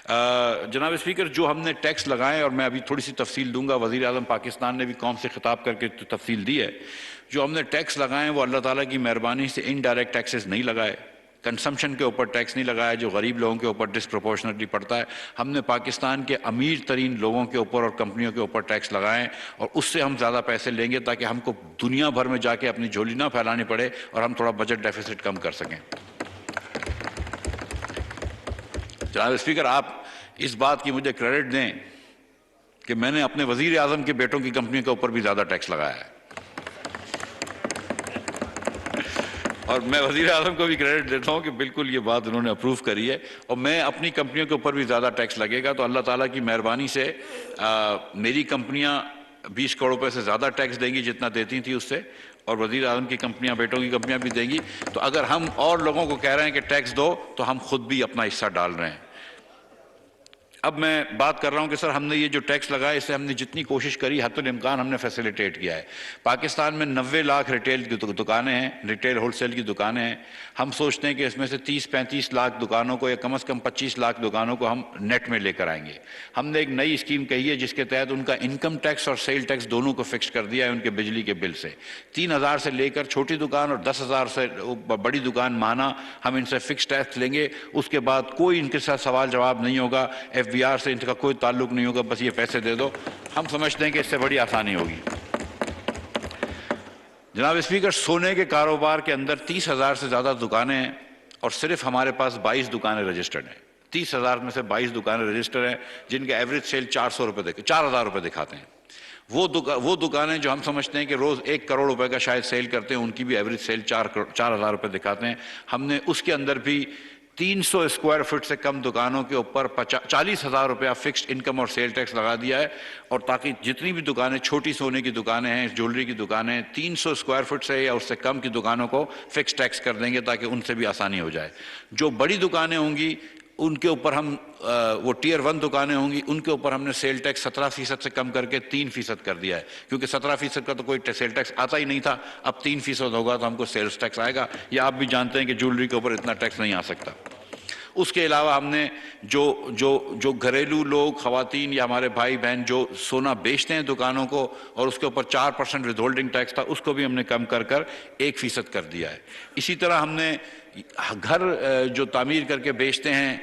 جناب اسپیکر، جو ہم نے ٹیکس لگائے، اور میں ابھی تھوڑی سی تفصیل دوں گا، وزیر اعظم پاکستان نے بھی قوم سے خطاب کر کے تفصیل دی ہے، جو ہم نے ٹیکس لگائے وہ اللہ تعالیٰ کی مہربانی سے انڈائریکٹ ٹیکسز نہیں لگائے، کنسمپشن کے اوپر ٹیکس نہیں لگایا جو غریب لوگوں کے اوپر ڈسپروپورشنٹلی پڑتا ہے. ہم نے پاکستان کے امیر ترین لوگوں کے اوپر اور کمپنیوں کے اوپر ٹیکس لگائیں، اور اس سے ہم زیادہ پیسے لیں گے تاکہ ہم کو دنیا بھر میں جا کے اپنی جھولی نہ پھیلانی پڑے اور ہم تھوڑا بجٹ ڈیفیسٹ کم کر سکیں. جناب اسپیکر، آپ اس بات کی مجھے کریڈٹ دیں کہ میں نے اپنے وزیر اعظم کے بیٹوں کی کمپنیوں کے اوپر بھی زیادہ ٹیکس لگایا ہے، اور میں وزیر اعظم کو بھی کریڈٹ دیتا ہوں کہ بالکل یہ بات انہوں نے اپروو کری ہے، اور میں اپنی کمپنیوں کے اوپر بھی زیادہ ٹیکس لگے گا. تو اللہ تعالیٰ کی مہربانی سے میری کمپنیاں 20 کروڑ روپے سے زیادہ ٹیکس دیں گی جتنا دیتی تھی اس سے، اور وزیر اعظم کی کمپنیاں، بیٹوں کی کمپنیاں بھی دیں گی. تو اگر ہم اور لوگوں کو کہہ رہے ہیں کہ ٹیکس دو، تو ہم خود بھی اپنا حصہ ڈال رہے ہیں. اب میں بات کر رہا ہوں کہ سر ہم نے یہ جو ٹیکس لگایا، اس سے ہم نے جتنی کوشش کری حتی الامکان ہم نے فیسیلیٹیٹ کیا ہے. پاکستان میں 90 لاکھ ریٹیل کی دکانیں ہیں، ریٹیل ہول سیل کی دکانیں ہیں. ہم سوچتے ہیں کہ اس میں سے 30-35 لاکھ دکانوں کو، یا کم از کم 25 لاکھ دکانوں کو ہم نیٹ میں لے کر آئیں گے. ہم نے ایک نئی اسکیم کہی ہے جس کے تحت ان کا انکم ٹیکس اور سیل ٹیکس دونوں کو فکس کر دیا ہے ان کے بجلی کے بل سے. 3,000 سے لے کر چھوٹی دکان اور 10,000 سے بڑی دکان ماہانہ ہم ان سے فکس ٹیکس لیں گے. اس کے بعد کوئی ان کے ساتھ سوال جواب نہیں ہوگا، FBR سے ان کا کوئی تعلق نہیں ہوگا، بس یہ پیسے دے دو. ہم سمجھتے ہیں کہ اس سے بڑی آسانی ہوگی. جناب اسپیکر، سونے کے کاروبار کے اندر 30,000 سے زیادہ دکانیں ہیں، اور صرف ہمارے پاس 22 دکانیں رجسٹرڈ ہیں. 30,000 میں سے 22 دکانیں رجسٹر ہیں جن کا ایوریج سیل 4,000 روپے دکھاتے ہیں. وہ دکانیں جو ہم سمجھتے ہیں کہ روز 1 کروڑ روپے کا شاید سیل کرتے ہیں، ان کی بھی ایوریج سیل 4,000 روپے دکھاتے ہیں. ہم نے اس کے اندر بھی 300 اسکوائر فٹ سے کم دکانوں کے اوپر 40,000 روپیہ فکسڈ انکم اور سیل ٹیکس لگا دیا ہے. اور تاکہ جتنی بھی دکانیں، چھوٹی سونے کی دکانیں ہیں، جولری کی دکانیں، 300 اسکوائر فٹ سے یا اس سے کم کی دکانوں کو فکس ٹیکس کر دیں گے تاکہ ان سے بھی آسانی ہو جائے. جو بڑی دکانیں ہوں گی ان کے اوپر ہم وہ ٹیئر 1 دکانیں ہوں گی، ان کے اوپر ہم نے سیل ٹیکس 17% سے کم کر کے 3% کر دیا ہے، کیونکہ 17% کا تو کوئی سیل ٹیکس آتا ہی نہیں تھا. اب 3% ہوگا تو ہم کو سیلز ٹیکس آئے گا. یا آپ بھی جانتے ہیں کہ جولری کے اوپر اتنا ٹیکس نہیں آ سکتا. اس کے علاوہ ہم نے جو گھریلو لوگ، خواتین یا ہمارے بھائی بہن جو سونا بیچتے ہیں دکانوں کو، اور اس کے اوپر 4% ود ہولڈنگ ٹیکس تھا، اس کو بھی ہم نے کم کر 1% کر دیا ہے. اسی طرح ہم نے گھر جو تعمیر کر کے بیچتے ہیں،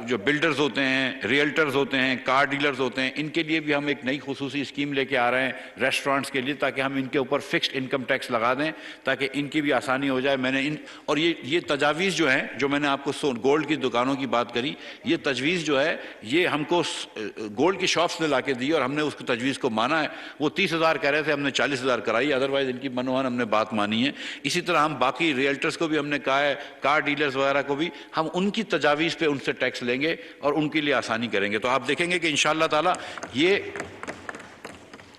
جو بلڈرز ہوتے ہیں، ریئلٹرز ہوتے ہیں، کار ڈیلرز ہوتے ہیں، ان کے لیے بھی ہم ایک نئی خصوصی اسکیم لے کے آ رہے ہیں ریسٹورانٹس کے لیے، تاکہ ہم ان کے اوپر فکسڈ انکم ٹیکس لگا دیں تاکہ ان کی بھی آسانی ہو جائے. میں نے اور یہ تجاویز جو ہیں، جو میں نے آپ کو گولڈ کی دکانوں کی بات کری، یہ تجویز جو ہے یہ ہم کو گولڈ کی شاپس نے لا کے دی، اور ہم نے اس تجویز کو مانا ہے. وہ 30,000 کہہ رہے تھے، ہم نے 40,000 کرائی، ادروائز ان کی منوہن ہم نے بات مانی ہے. اسی طرح ہم باقی ریئلٹرز کو بھی ہم نے کہا ہے، کار ڈیلرز وغیرہ کو بھی ہم ان کی تجاویز پہ ان سے ٹیکس لیں گے اور ان کے لیے آسانی کریں گے. تو آپ دیکھیں گے کہ انشاءاللہ تعالی یہ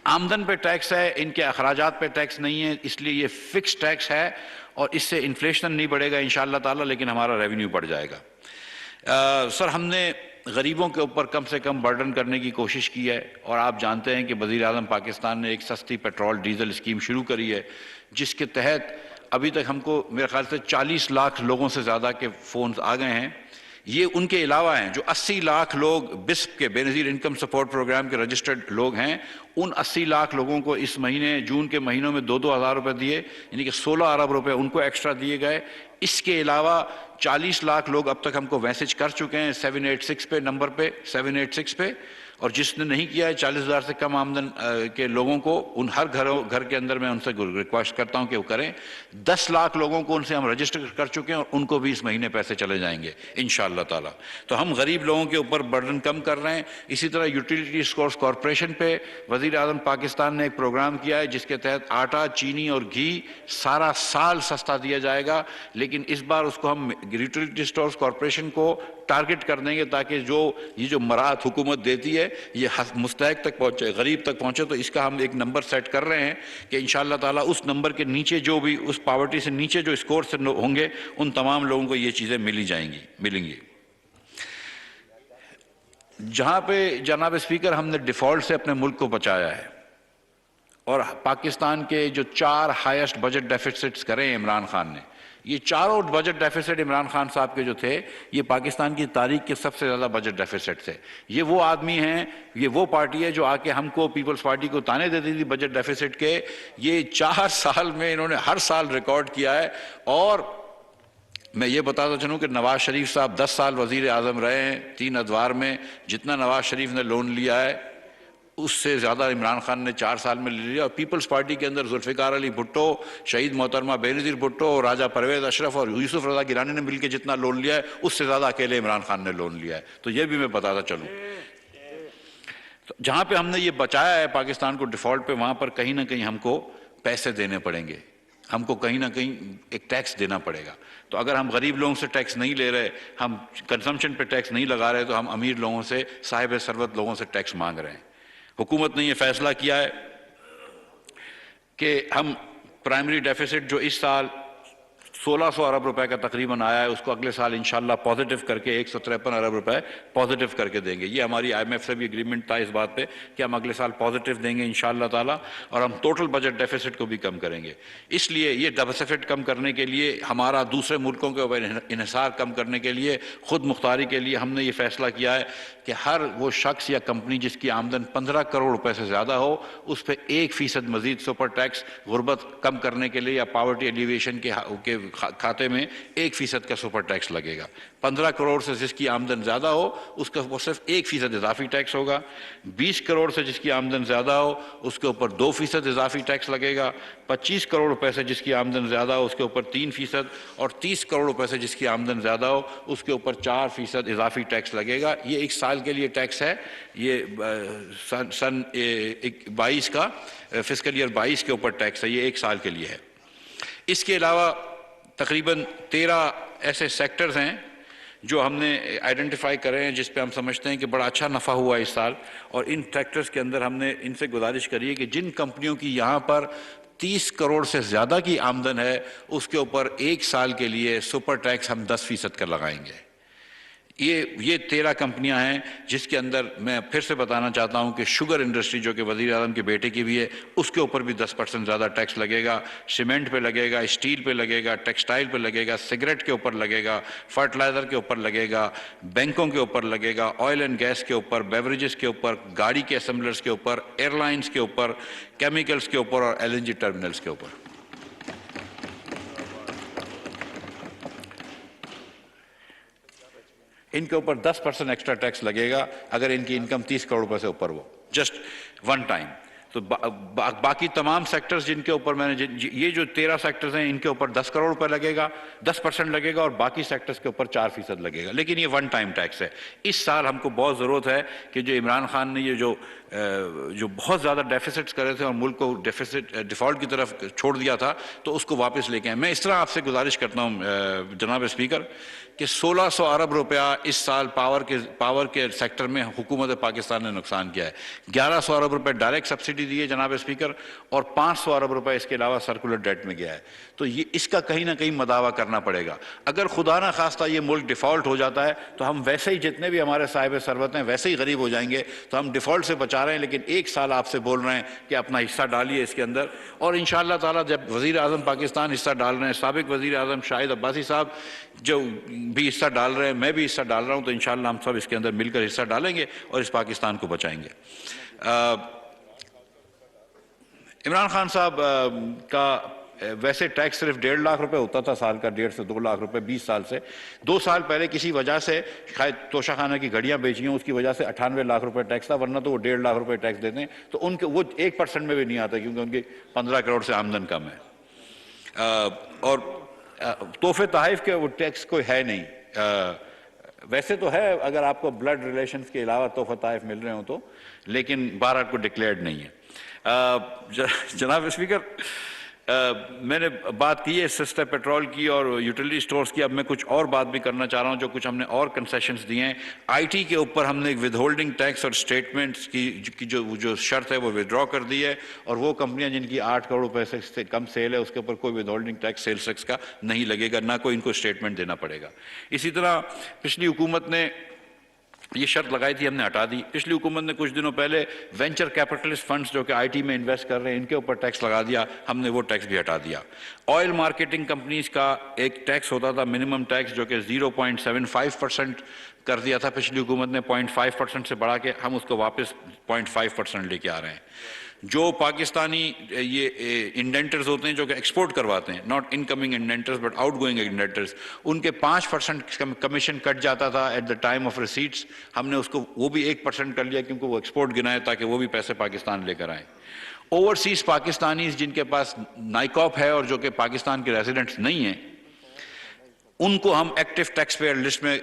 آمدن پہ ٹیکس ہے، ان کے اخراجات پہ ٹیکس نہیں ہے، اس لیے یہ فکس ٹیکس ہے، اور اس سے انفلیشن نہیں بڑھے گا انشاءاللہ تعالی، لیکن ہمارا ریونیو بڑھ جائے گا. سر ہم نے غریبوں کے اوپر کم سے کم برڈن کرنے کی کوشش کی ہے، اور آپ جانتے ہیں کہ وزیر اعظم پاکستان نے ایک سستی پیٹرول ڈیزل اسکیم شروع کری ہے، جس کے تحت ابھی تک ہم کو میرے خیال سے 40 لاکھ لوگوں سے زیادہ کے فونز آ گئے ہیں. یہ ان کے علاوہ ہیں جو 80 لاکھ لوگ بسپ کے، بے نظیر انکم سپورٹ پروگرام کے رجسٹرڈ لوگ ہیں. ان 80 لاکھ لوگوں کو اس مہینے، جون کے مہینوں میں 2-2 ہزار روپے دیے، یعنی کہ 16 ارب روپے ان کو ایکسٹرا دیے گئے. اس کے علاوہ 40 لاکھ لوگ اب تک ہم کو میسج کر چکے ہیں 786 پہ، نمبر پہ 786 پہ، اور جس نے نہیں کیا ہے 40,000 سے کم آمدن کے لوگوں کو، ان ہر گھر کے اندر میں ان سے ریکویسٹ کرتا ہوں کہ وہ کریں. 10 لاکھ لوگوں کو ان سے ہم رجسٹر کر چکے ہیں، اور ان کو بھی اس مہینے پیسے چلے جائیں گے انشاءاللہ تعالی. تو ہم غریب لوگوں کے اوپر برڈن کم کر رہے ہیں. اسی طرح یوٹیلیٹی اسٹورز کارپوریشن پہ وزیر اعظم پاکستان نے ایک پروگرام کیا ہے جس کے تحت آٹا، چینی اور گھی سارا سال سستا دیا جائے گا، لیکن اس بار اس کو ہم یوٹیلیٹی اسٹورز کارپوریشن کو ٹارگٹ کر دیں گے تاکہ یہ جو مراعات حکومت دیتی ہے یہ مستحق تک پہنچے، غریب تک پہنچے. تو اس کا ہم ایک نمبر سیٹ کر رہے ہیں کہ انشاءاللہ تعالیٰ اس نمبر کے نیچے جو بھی اس پاورٹی سے نیچے جو اسکور سے ہوں گے، ان تمام لوگوں کو یہ چیزیں ملیں گی. جہاں پہ جناب اسپیکر ہم نے ڈیفالٹ سے اپنے ملک کو بچایا ہے، اور پاکستان کے جو 4 ہائیسٹ بجٹ ڈیفیسٹس کرے ہیں عمران خان نے، یہ چاروں بجٹ ڈیفیسٹ عمران خان صاحب کے جو تھے یہ پاکستان کی تاریخ کے سب سے زیادہ بجٹ ڈیفیسٹ تھے۔ یہ وہ آدمی ہیں، یہ وہ پارٹی ہے جو آ کے ہم کو پیپلز پارٹی کو تانے دیتی تھی بجٹ ڈیفیسٹ کے۔ یہ 4 سال میں انہوں نے ہر سال ریکارڈ کیا ہے۔ اور میں یہ بتاتا چلوں کہ نواز شریف صاحب 10 سال وزیر اعظم رہے ہیں 3 ادوار میں، جتنا نواز شریف نے لون لیا ہے اس سے زیادہ عمران خان نے 4 سال میں لے لیا۔ اور پیپلز پارٹی کے اندر ذوالفقار علی بھٹو، شہید محترمہ بے نظیر بھٹو، راجہ پرویز اشرف اور یوسف رضا گیلانی نے مل کے جتنا لون لیا ہے اس سے زیادہ اکیلے عمران خان نے لون لیا ہے۔ تو یہ بھی میں بتاتا چلوں، جہاں پہ ہم نے یہ بچایا ہے پاکستان کو ڈیفالٹ پہ، وہاں پر کہیں نہ کہیں ہم کو پیسے دینے پڑیں گے، ہم کو کہیں نہ کہیں ایک ٹیکس دینا پڑے گا۔ تو اگر ہم غریب لوگوں سے ٹیکس نہیں لے رہے، ہم کنزمپشن پہ ٹیکس نہیں لگا رہے، تو ہم امیر لوگوں سے، صاحب ثروت لوگوں سے ٹیکس مانگ رہے ہیں۔ حکومت نے یہ فیصلہ کیا ہے کہ ہم پرائمری ڈیفیسٹ جو اس سال 1600 ارب روپے کا تقریباً آیا ہے، اس کو اگلے سال انشاءاللہ پازیٹیو کر کے 153 ارب روپے پازیٹیو کر کے دیں گے۔ یہ ہماری آئی ایم ایف سے بھی اگریمنٹ تھا اس بات پہ کہ ہم اگلے سال پازیٹیو دیں گے انشاءاللہ تعالیٰ، اور ہم ٹوٹل بجٹ ڈیفیسٹ کو بھی کم کریں گے۔ اس لیے یہ ڈیفیسٹ کم کرنے کے لیے، ہمارا دوسرے ملکوں کے اوپر انحصار کم کرنے کے لیے، خود مختاری کے لیے ہم نے یہ فیصلہ کیا ہے کہ ہر وہ شخص یا کمپنی جس کی آمدن 15 کروڑ روپے سے زیادہ ہو، اس پہ 1% مزید سپر ٹیکس غربت کم کرنے کے لیے یا پاورٹی ایلیویشن کے کھاتے میں 1% کا سپر ٹیکس لگے گا۔ 15 کروڑ سے جس کی آمدن زیادہ ہو اس کا وہ صرف 1% اضافی ٹیکس ہوگا۔ 20 کروڑ سے جس کی آمدن زیادہ ہو اس کے اوپر 2% اضافی ٹیکس لگے گا۔ 25 کروڑ روپے سے جس کی آمدن زیادہ ہو اس کے اوپر 3%، اور 30 کروڑ روپے سے جس کی آمدن زیادہ ہو اس کے اوپر 4% اضافی ٹیکس لگے گا۔ یہ ایک سال کے لیے ٹیکس ہے، یہ سن 22 کا فسکل ایئر 22 کے اوپر ٹیکس ہے، یہ ایک سال کے لیے ہے۔ اس کے علاوہ تقریباً 13 ایسے سیکٹرز ہیں جو ہم نے آئیڈینٹیفائی کرے ہیں جس پہ ہم سمجھتے ہیں کہ بڑا اچھا نفع ہوا اس سال، اور ان سیکٹرز کے اندر ہم نے ان سے گزارش کری ہے کہ جن کمپنیوں کی یہاں پر 30 کروڑ سے زیادہ کی آمدن ہے اس کے اوپر ایک سال کے لیے سپر ٹیکس ہم 10% کا لگائیں گے۔ یہ 13 کمپنیاں ہیں جس کے اندر میں پھر سے بتانا چاہتا ہوں کہ شوگر انڈسٹری جو کہ وزیر اعظم کے بیٹے کی بھی ہے، اس کے اوپر بھی 10% زیادہ ٹیکس لگے گا، سیمنٹ پہ لگے گا، اسٹیل پہ لگے گا، ٹیکسٹائل پہ لگے گا، سگریٹ کے اوپر لگے گا، فرٹیلائزر کے اوپر لگے گا، بینکوں کے اوپر لگے گا، آئل اینڈ گیس کے اوپر، بیوریجز کے اوپر، گاڑی کے اسمبلرز کے اوپر، ایئر لائنز کے اوپر، کیمیکلز کے اوپر اور LNG ٹرمینلز کے اوپر۔ ان کے اوپر 10% ایکسٹرا ٹیکس لگے گا اگر ان کی انکم 30 کروڑ روپے سے اوپر ہو، جسٹ ون ٹائم۔ تو باقی تمام سیکٹرز جن کے اوپر میں نے یہ جو 13 سیکٹرز ہیں ان کے اوپر 10 کروڑ روپے لگے گا، 10% لگے گا، اور باقی سیکٹرز کے اوپر 4% لگے گا، لیکن یہ ون ٹائم ٹیکس ہے۔ اس سال ہم کو بہت ضرورت ہے کہ جو عمران خان نے یہ جو بہت زیادہ ڈیفیسٹس کرے تھے اور ملک کو ڈیفالٹ کی طرف چھوڑ دیا تھا، تو اس کو واپس لے کے آئیں۔ میں اس طرح آپ سے گزارش کرتا ہوں جناب اسپیکر کہ 1600 ارب روپیہ اس سال پاور کے سیکٹر میں حکومت پاکستان نے نقصان کیا ہے۔ 1100 ارب روپے ڈائریکٹ سبسڈی دی ہے جناب اسپیکر، اور 500 ارب روپے اس کے علاوہ سرکولر ڈیٹ میں گیا ہے۔ تو یہ اس کا کہیں نہ کہیں مداوع کرنا پڑے گا۔ اگر خدا نہ خواستہ یہ ملک ڈیفالٹ ہو جاتا ہے تو ہم ویسے ہی جتنے بھی ہمارے صاحب ثروت ہیں ویسے ہی غریب ہو جائیں گے۔ تو ہم ڈیفالٹ سے بچا رہے ہیں، لیکن ایک سال آپ سے بول رہے ہیں کہ اپنا حصہ ڈالیے اس کے اندر، اور انشاءاللہ تعالیٰ جب وزیر اعظم پاکستان حصہ ڈال رہے ہیں، سابق وزیر اعظم شاہد عباسی صاحب جو بھی حصہ ڈال رہے ہیں، میں بھی حصہ ڈال رہا ہوں، تو انشاءاللہ ہم سب اس کے اندر مل کر حصہ ڈالیں گے اور اس پاکستان کو بچائیں گے۔ عمران خان صاحب کا ویسے ٹیکس صرف 1.5 لاکھ روپے ہوتا تھا سال کا، 1.5 سے 2 لاکھ روپے 20 سال سے۔ 2 سال پہلے کسی وجہ سے شاید توشہ خانہ کی گھڑیاں بیچی ہوں، اس کی وجہ سے 98 لاکھ روپے ٹیکس تھا، ورنہ تو وہ 1.5 لاکھ روپے ٹیکس دیتے ہیں، تو ان کے وہ 1% میں بھی نہیں آتا کیونکہ ان کی 15 کروڑ سے آمدن کم ہے۔ اور تحفے تحائف کے وہ ٹیکس کوئی ہے نہیں، ویسے تو ہے اگر آپ کو بلڈ ریلیشنز کے علاوہ تحفہ تحائف مل رہے ہوں تو، لیکن بہرحال کو ڈکلیئرڈ نہیں ہے۔ جناب اسپیکر، میں نے بات کی ہے سسٹر پیٹرول کی اور یوٹیلیٹی سٹورز کی، اب میں کچھ اور بات بھی کرنا چاہ رہا ہوں جو کچھ ہم نے اور کنسیشنز دیے ہیں۔ IT کے اوپر ہم نے ود ہولڈنگ ٹیکس اور اسٹیٹمنٹس کی جو شرط ہے وہ ودرا کر دی ہے، اور وہ کمپنیاں جن کی 8 کروڑ روپے سے کم سیل ہے اس کے اوپر کوئی withholding tax sales tax کا نہیں لگے گا، نہ کوئی ان کو اسٹیٹمنٹ دینا پڑے گا۔ اسی طرح پچھلی حکومت نے یہ شرط لگائی تھی، ہم نے ہٹا دی۔ پچھلی حکومت نے کچھ دنوں پہلے وینچر کیپٹلسٹ فنڈز جو کہ آئی ٹی میں انویسٹ کر رہے ہیں ان کے اوپر ٹیکس لگا دیا، ہم نے وہ ٹیکس بھی ہٹا دیا۔ آئل مارکیٹنگ کمپنیز کا ایک ٹیکس ہوتا تھا منیمم ٹیکس جو کہ 0.75% کر دیا تھا پچھلی حکومت نے، 0.5% سے بڑھا کے ہم اس کو واپس 0.5% لے کے آ رہے ہیں۔ جو پاکستانی یہ انڈینٹرز ہوتے ہیں جو کہ ایکسپورٹ کرواتے ہیں، not incoming indenters but out going indenters, ان کے 5% کمیشن کٹ جاتا تھا at the time of receipts, ہم نے اس کو وہ بھی 1% کر لیا کیونکہ وہ ایکسپورٹ گنائے تاکہ وہ بھی پیسے پاکستان لے کر آئیں۔ اوورسیز پاکستانیز جن کے پاس نائکاپ ہے اور جو کہ پاکستان کے ریزیڈنٹس نہیں ہیں، ان کو ہم ایکٹیو ٹیکس پیئر لسٹ میں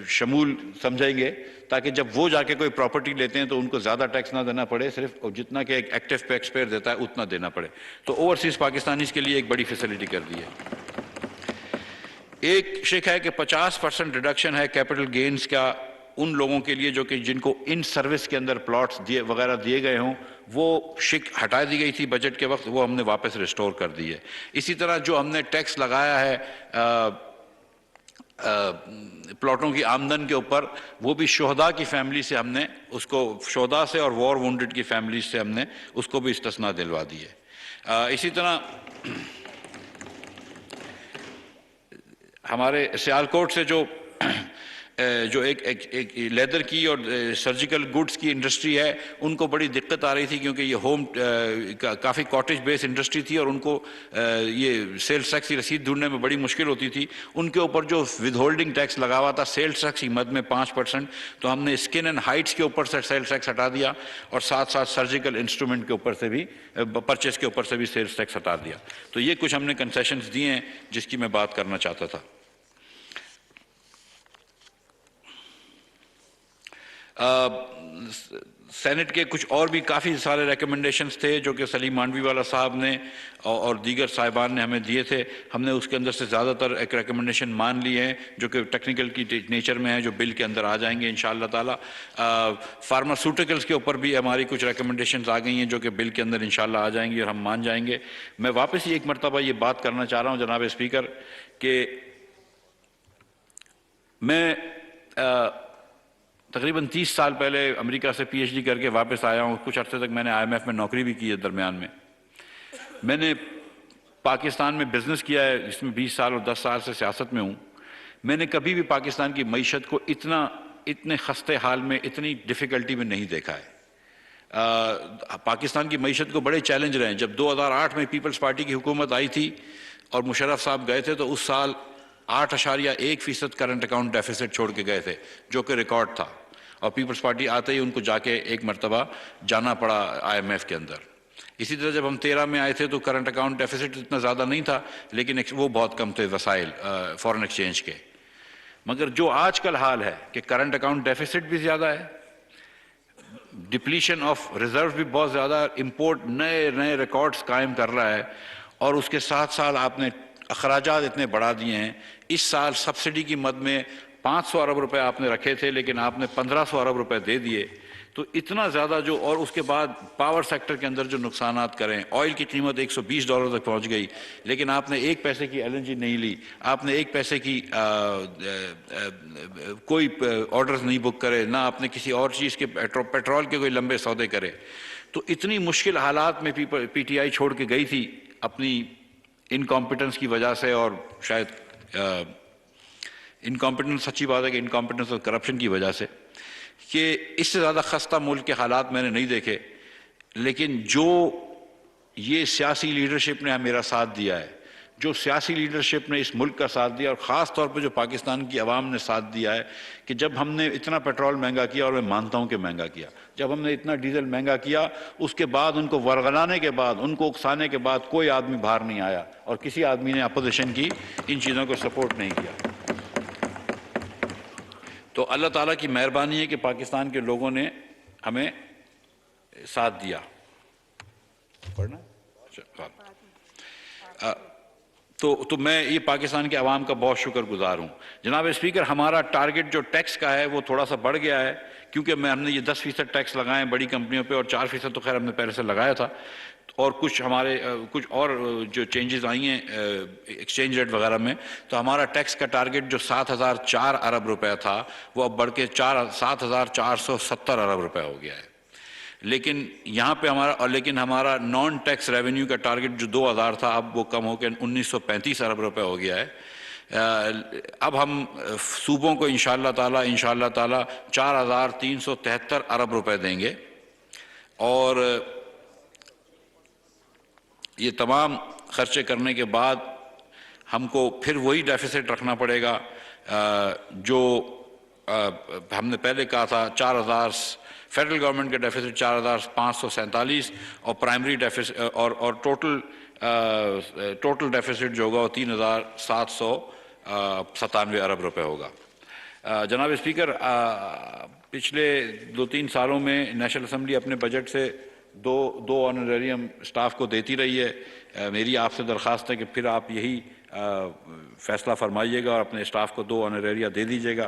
شمول سمجھیں گے تاکہ جب وہ جا کے کوئی پراپرٹی لیتے ہیں تو ان کو زیادہ ٹیکس نہ دینا پڑے، صرف جتنا کہ ایک ایکٹیو ٹیکس پیئر دیتا ہے اتنا دینا پڑے۔ تو اوورسیز پاکستانیز کے لیے ایک بڑی فیسلٹی کر دی ہے۔ ایک شک ہے کہ 50% ریڈکشن ہے کیپٹل گینز کا ان لوگوں کے لیے جو کہ جن کو ان سروس کے اندر پلاٹس وغیرہ دیے گئے ہوں، وہ شک ہٹا دی گئی تھی بجٹ کے وقت، وہ ہم نے واپس ریسٹور کر دی ہے۔ اسی طرح جو ہم نے ٹیکس لگایا ہے پلاٹوں کی آمدن کے اوپر، وہ بھی شہداء کی فیملی سے ہم نے اس کو، شہداء سے اور وار وونڈڈ کی فیملی سے ہم نے اس کو بھی استثناء دلوا دی ہے۔ اسی طرح ہمارے سیالکوٹ سے جو ایک لیدر کی اور سرجیکل گڈس کی انڈسٹری ہے، ان کو بڑی دقت آ رہی تھی کیونکہ یہ کافی کاٹیج بیس انڈسٹری تھی اور ان کو یہ سیلز ٹیکس کی رسید ڈھونڈنے میں بڑی مشکل ہوتی تھی۔ ان کے اوپر جو ود ہولڈنگ ٹیکس لگا ہوا تھا سیلز ٹیکس کی مد میں 5%، تو ہم نے اسکن اینڈ ہائٹس کے اوپر سے سیلز ٹیکس ہٹا دیا اور ساتھ ساتھ سرجیکل انسٹرومنٹ کے اوپر سے بھی پرچیز کے اوپر سے بھی سیلز ٹیکس ہٹا دیا۔ تو یہ کچھ ہم نے کنسیشنز دیے ہیں جس کی میں بات کرنا چاہتا تھا۔ سینٹ کے کچھ اور بھی کافی سارے ریکمنڈیشنز تھے جو کہ سلیم مانڈوی والا صاحب نے اور دیگر صاحبان نے ہمیں دیے تھے، ہم نے اس کے اندر سے زیادہ تر ایک ریکمنڈیشن مان لی ہے جو کہ ٹیکنیکل کی نیچر میں ہے، جو بل کے اندر آ جائیں گے انشاءاللہ تعالی۔ فارماسیوٹیکلز کے اوپر بھی ہماری کچھ ریکمنڈیشنز آ گئی ہیں جو کہ بل کے اندر انشاءاللہ آ جائیں گی اور ہم مان جائیں گے۔ میں واپس ہی ایک مرتبہ یہ بات کرنا چاہ رہا ہوں جناب اسپیکر کہ میں تقریباً 30 سال پہلے امریکہ سے پی ایچ ڈی کر کے واپس آیا ہوں، کچھ عرصے تک میں نے آئی ایم ایف میں نوکری بھی کی ہے درمیان میں۔ میں نے پاکستان میں بزنس کیا ہے جس میں 20 سال اور 10 سال سے سیاست میں ہوں۔ میں نے کبھی بھی پاکستان کی معیشت کو اتنے خستے حال میں، اتنی ڈیفیکلٹی میں نہیں دیکھا ہے۔ پاکستان کی معیشت کو بڑے چیلنج رہے ہیں۔ جب 2008 میں پیپلز پارٹی کی حکومت آئی تھی اور مشرف صاحب گئے تھے تو اس سال 8.1% کرنٹ اکاؤنٹ ڈیفیسٹ چھوڑ کے گئے تھے جو کہ ریکارڈ تھا، اور پیپلز پارٹی آتے ہی ان کو جا کے ایک مرتبہ جانا پڑا آئی ایم ایف کے اندر۔ اسی طرح جب ہم 13 میں آئے تھے تو کرنٹ اکاؤنٹ ڈیفیسٹ اتنا زیادہ نہیں تھا لیکن وہ بہت کم تھے وسائل فارن ایکسچینج کے۔ مگر جو آج کل حال ہے کہ کرنٹ اکاؤنٹ ڈیفیسٹ بھی زیادہ ہے، ڈپلیشن آف ریزرو بھی بہت زیادہ، امپورٹ نئے ریکارڈز قائم کر رہا ہے، اور اس کے ساتھ ساتھ آپ نے اخراجات اتنے بڑھا دیے ہیں۔ اس سال سبسڈی کی مد میں 500 ارب روپے آپ نے رکھے تھے لیکن آپ نے 1500 ارب روپے دے دیے، تو اتنا زیادہ جو، اور اس کے بعد پاور سیکٹر کے اندر جو نقصانات کریں، آئل کی قیمت $120 تک پہنچ گئی لیکن آپ نے 1 پیسے کی ایل این جی نہیں لی، آپ نے 1 پیسے کی کوئی آرڈرز نہیں بک کرے، نہ آپ نے کسی اور چیز کے پیٹرول کے کوئی لمبے سودے کرے۔ تو اتنی مشکل حالات میں پی ٹی آئی چھوڑ کے گئی تھی اپنی انکمپیٹنس کی وجہ سے، اور شاید انکمپیٹنس، سچی بات ہے کہ انکمپیٹنس اور کرپشن کی وجہ سے، کہ اس سے زیادہ خستہ ملک کے حالات میں نے نہیں دیکھے۔ لیکن جو یہ سیاسی لیڈرشپ نے میرا ساتھ دیا ہے، جو سیاسی لیڈرشپ نے اس ملک کا ساتھ دیا، اور خاص طور پہ جو پاکستان کی عوام نے ساتھ دیا ہے کہ جب ہم نے اتنا پیٹرول مہنگا کیا، اور میں مانتا ہوں کہ مہنگا کیا، جب ہم نے اتنا ڈیزل مہنگا کیا، اس کے بعد ان کو ورغلانے کے بعد، ان کو اکسانے کے بعد کوئی آدمی باہر نہیں آیا اور کسی آدمی نے اپوزیشن کی ان چیزوں کو سپورٹ نہیں کیا۔ تو اللہ تعالیٰ کی مہربانی ہے کہ پاکستان کے لوگوں نے ہمیں ساتھ دیا۔ پڑھنا تو میں یہ پاکستان کے عوام کا بہت شکر گزار ہوں۔ جناب اسپیکر، ہمارا ٹارگٹ جو ٹیکس کا ہے وہ تھوڑا سا بڑھ گیا ہے کیونکہ ہم نے یہ 10% ٹیکس لگائے بڑی کمپنیوں پہ، اور 4% تو خیر ہم نے پہلے سے لگایا تھا، اور کچھ ہمارے کچھ اور جو چینجز آئی ہیں ایکسچینج ریٹ وغیرہ میں، تو ہمارا ٹیکس کا ٹارگٹ جو 7,004 ارب روپے تھا وہ اب بڑھ کے 7,470 ارب روپے ہو گیا ہے. لیکن یہاں پہ ہمارا نان ٹیکس ریونیو کا ٹارگٹ جو 2,000 تھا اب وہ کم ہو کے 1,935 ارب روپے ہو گیا ہے. اب ہم صوبوں کو انشاءاللہ تعالی 4,373 ارب روپے دیں گے، اور یہ تمام خرچے کرنے کے بعد ہم کو پھر وہی ڈیفیسٹ رکھنا پڑے گا جو ہم نے پہلے کہا تھا. 4,000 فیڈرل گورنمنٹ کا ڈیفیسٹ 4,547 اور پرائمری ڈیفیسٹ اور ٹوٹل ڈیفیسٹ جو ہوگا وہ 3,797 ارب روپے ہوگا. جناب اسپیکر، پچھلے 2-3 سالوں میں نیشنل اسمبلی اپنے بجٹ سے دو آنروریم سٹاف کو دیتی رہی ہے. میری آپ سے درخواست ہے کہ پھر آپ یہی فیصلہ فرمائیے گا اور اپنے سٹاف کو 2 آنروریا دے دیجیے گا.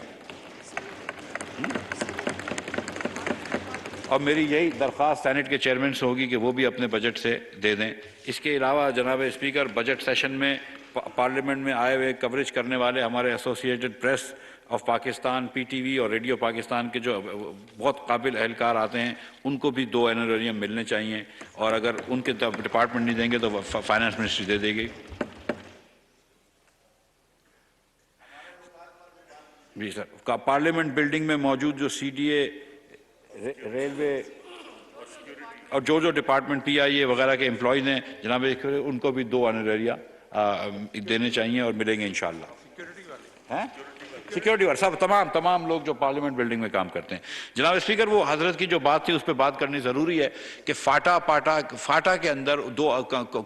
اور میری یہی درخواست سینٹ کے چیئرمین سے ہوگی کہ وہ بھی اپنے بجٹ سے دے دیں. اس کے علاوہ جناب اسپیکر، بجٹ سیشن میں پارلیمنٹ میں آئے ہوئے کوریج کرنے والے ہمارے associated press of Pakistan, P T V اور ریڈیو پاکستان کے جو بہت قابل اہلکار آتے ہیں ان کو بھی 2 آنروریم ملنے چاہیے، اور اگر ان کے ڈپارٹمنٹ نہیں دیں گے تو فائنانس منسٹری دے دے گی. جی سر. پارلیمنٹ بلڈنگ میں موجود جو سی ڈی اے، ریلوے اور جو ڈپارٹمنٹ پی آئی اے وغیرہ کے امپلائیز ہیں جناب ان کو بھی 2 آنروریا دینے چاہیے اور ملیں گے انشاءاللہ. سیکیورٹی والے سب تمام لوگ جو پارلیمنٹ بلڈنگ میں کام کرتے ہیں. جناب اسپیکر، وہ حضرت کی جو بات تھی اس پہ بات کرنی ضروری ہے کہ فاٹا کے اندر